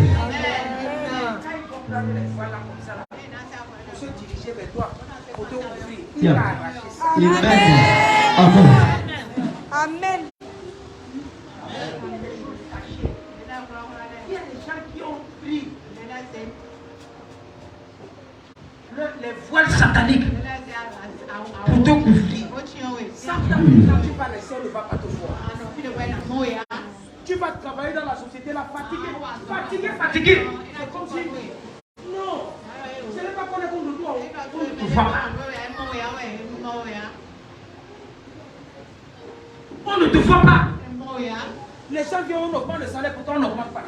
[SPEAKER 5] Se diriger vers toi pour te ouvrir.
[SPEAKER 3] Yeah. Amen.
[SPEAKER 5] Amen.
[SPEAKER 6] Amen.
[SPEAKER 5] Il y a des gens qui ont pris les voiles sataniques pour te couvrir. Satan, quand tu vas laisser, ne va pas te voir. Tu vas travailler dans la société, là, fatigué. C'est comme si. Non. Ce n'est pas qu'on est contre toi. On ne te voit pas. On ne te voit pas. Les gens viennent, on augmente le salaire, pourtant on n'augmente pas.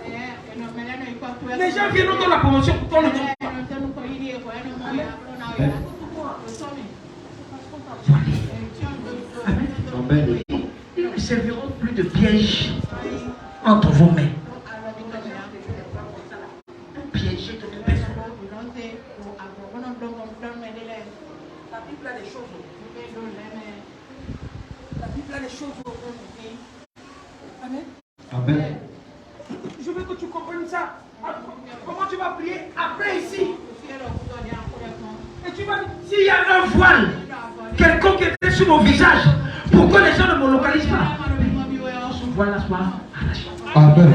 [SPEAKER 5] Les gens viennent, on donne la promotion, pourtant on ne donne pas.
[SPEAKER 3] Amen.
[SPEAKER 1] Ils ne serviront plus de piège entre vos mains. Piéger toute personne. La Bible a des choses. La Bible a des choses. Amen.
[SPEAKER 3] Amen.
[SPEAKER 5] Je veux que tu comprennes ça. Comment tu vas prier après ici? Et tu vas dire,
[SPEAKER 1] S'il y a un voile, quelconque était sur mon visage, pour que les gens ne me localisent pas, ce voile-là soit arraché.
[SPEAKER 3] Amen.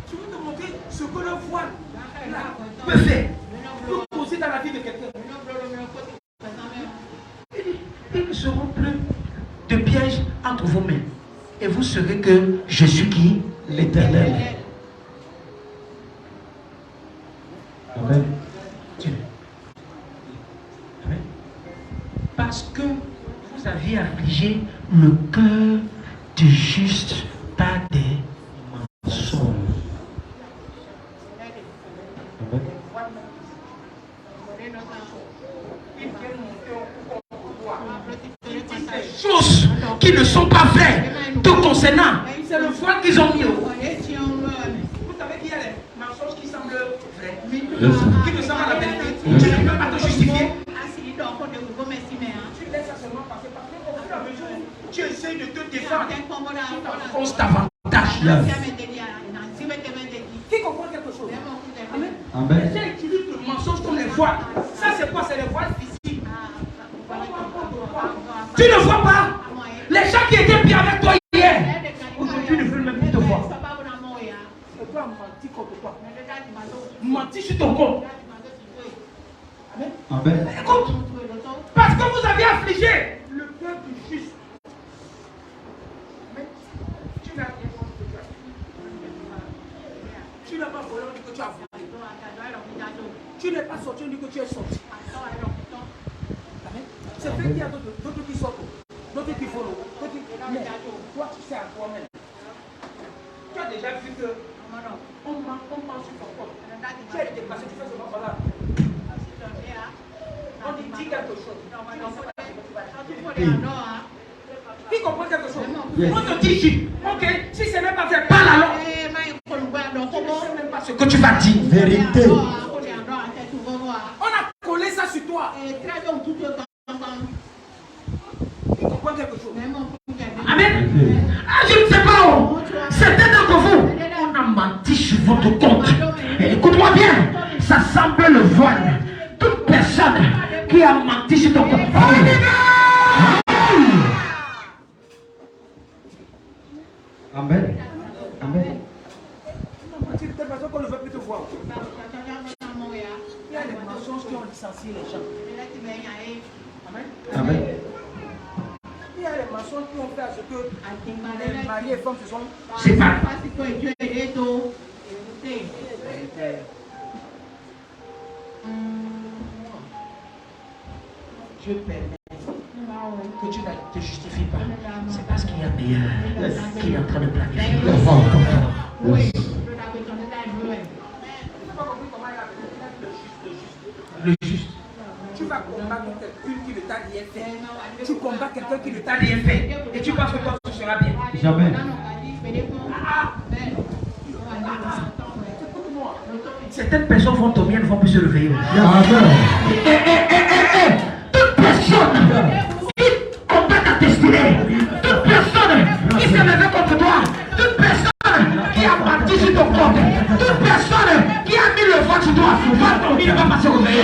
[SPEAKER 5] tu veux te montrer ce que le voile
[SPEAKER 1] Peut faire.
[SPEAKER 5] peut causer dans la vie de quelqu'un.
[SPEAKER 1] Ils ne seront plus de pièges entre vos mains. Et vous saurez que je suis qui?
[SPEAKER 3] L'Éternel. Amen.
[SPEAKER 1] Dieu. Amen. Parce que vous aviez affligé le cœur du juste par des mensonges.
[SPEAKER 3] Amen.
[SPEAKER 1] Choses qui ne sont pas vraies te concernant, c'est le voile qu'ils ont mis. Vous savez qu'il y a des mensonges qui semblent vrais, qui ne semblent à la vérité. Tu ne peux pas te justifier. Tu laisses ça seulement passer parce qu'au fur et à mesure, tu essaies de te défendre. Tu t'enfonces davantage. Qui comprend quelque chose? Amen.
[SPEAKER 3] Amen.
[SPEAKER 5] Les gens utilisent le mensonge comme les voiles. Ça, c'est quoi? C'est les voiles visibles. Tu ne vois pas? Les gens qui étaient bien avec toi hier, aujourd'hui ne veulent même plus te voir. Et toi, menti contre toi. Menti sur ton compte. Amen.
[SPEAKER 3] Amen.
[SPEAKER 5] Écoute, Parce que vous avez affligé le cœur du juste. Mais tu n'as rien fait que tu as fait. Tu n'as pas volé, on dit que tu as volé. Tu n'es pas sorti, on dit que tu es sorti. Amen. C'est vrai qu'il y a d'autres qui sortent, d'autres qui volent. Mais toi, tu sais à toi-même. Tu as déjà vu que on pense sur ton corps. Tu as été dépassé, tu fais ce moment-là. On dit dis quelque chose. Qui comprend quelque chose? On te dit dis. Ok, si ce n'est pas fait, parle alors. Tu ne sais même pas ce que tu vas dire.
[SPEAKER 3] Vérité.
[SPEAKER 5] On a collé ça sur toi. Tu comprends quelque chose?
[SPEAKER 1] Amen. Ah, je ne sais pas. Certains d'entre vous, on a menti sur votre compte. Et écoute-moi bien, ça semble le voile. Toute personne qui a menti sur ton compte.
[SPEAKER 3] Amen. Amen.
[SPEAKER 5] C'est de telle façon qu'on ne veut plus te voir. Il y a des mensonges qui ont licencié les gens. Amen.
[SPEAKER 3] Amen.
[SPEAKER 5] Il y a des mensonges qui ont fait à ce que les maris et femmes se sont
[SPEAKER 1] Séparés.
[SPEAKER 5] Dieu permet que tu ne te justifies pas.
[SPEAKER 1] C'est parce qu'il y a meilleur qu'il est en train de planifier.
[SPEAKER 5] Tu n'as pas compris comment il a appelé le juste. Tu vas combattre quelqu'un qui ne t'a rien fait. Tu combats quelqu'un qui ne t'a rien fait. Et tu penses que toi, tu seras bien.
[SPEAKER 3] Jamais.
[SPEAKER 1] Certaines personnes vont tomber, elles ne vont plus se lever.
[SPEAKER 3] Amen.
[SPEAKER 1] Toute personne qui combat ta destinée, toute personne qui s'est levée contre toi, toute personne qui a menti sur ton compte, toute personne qui a mis le voile sur toi, va tomber, ne va pas se réveiller.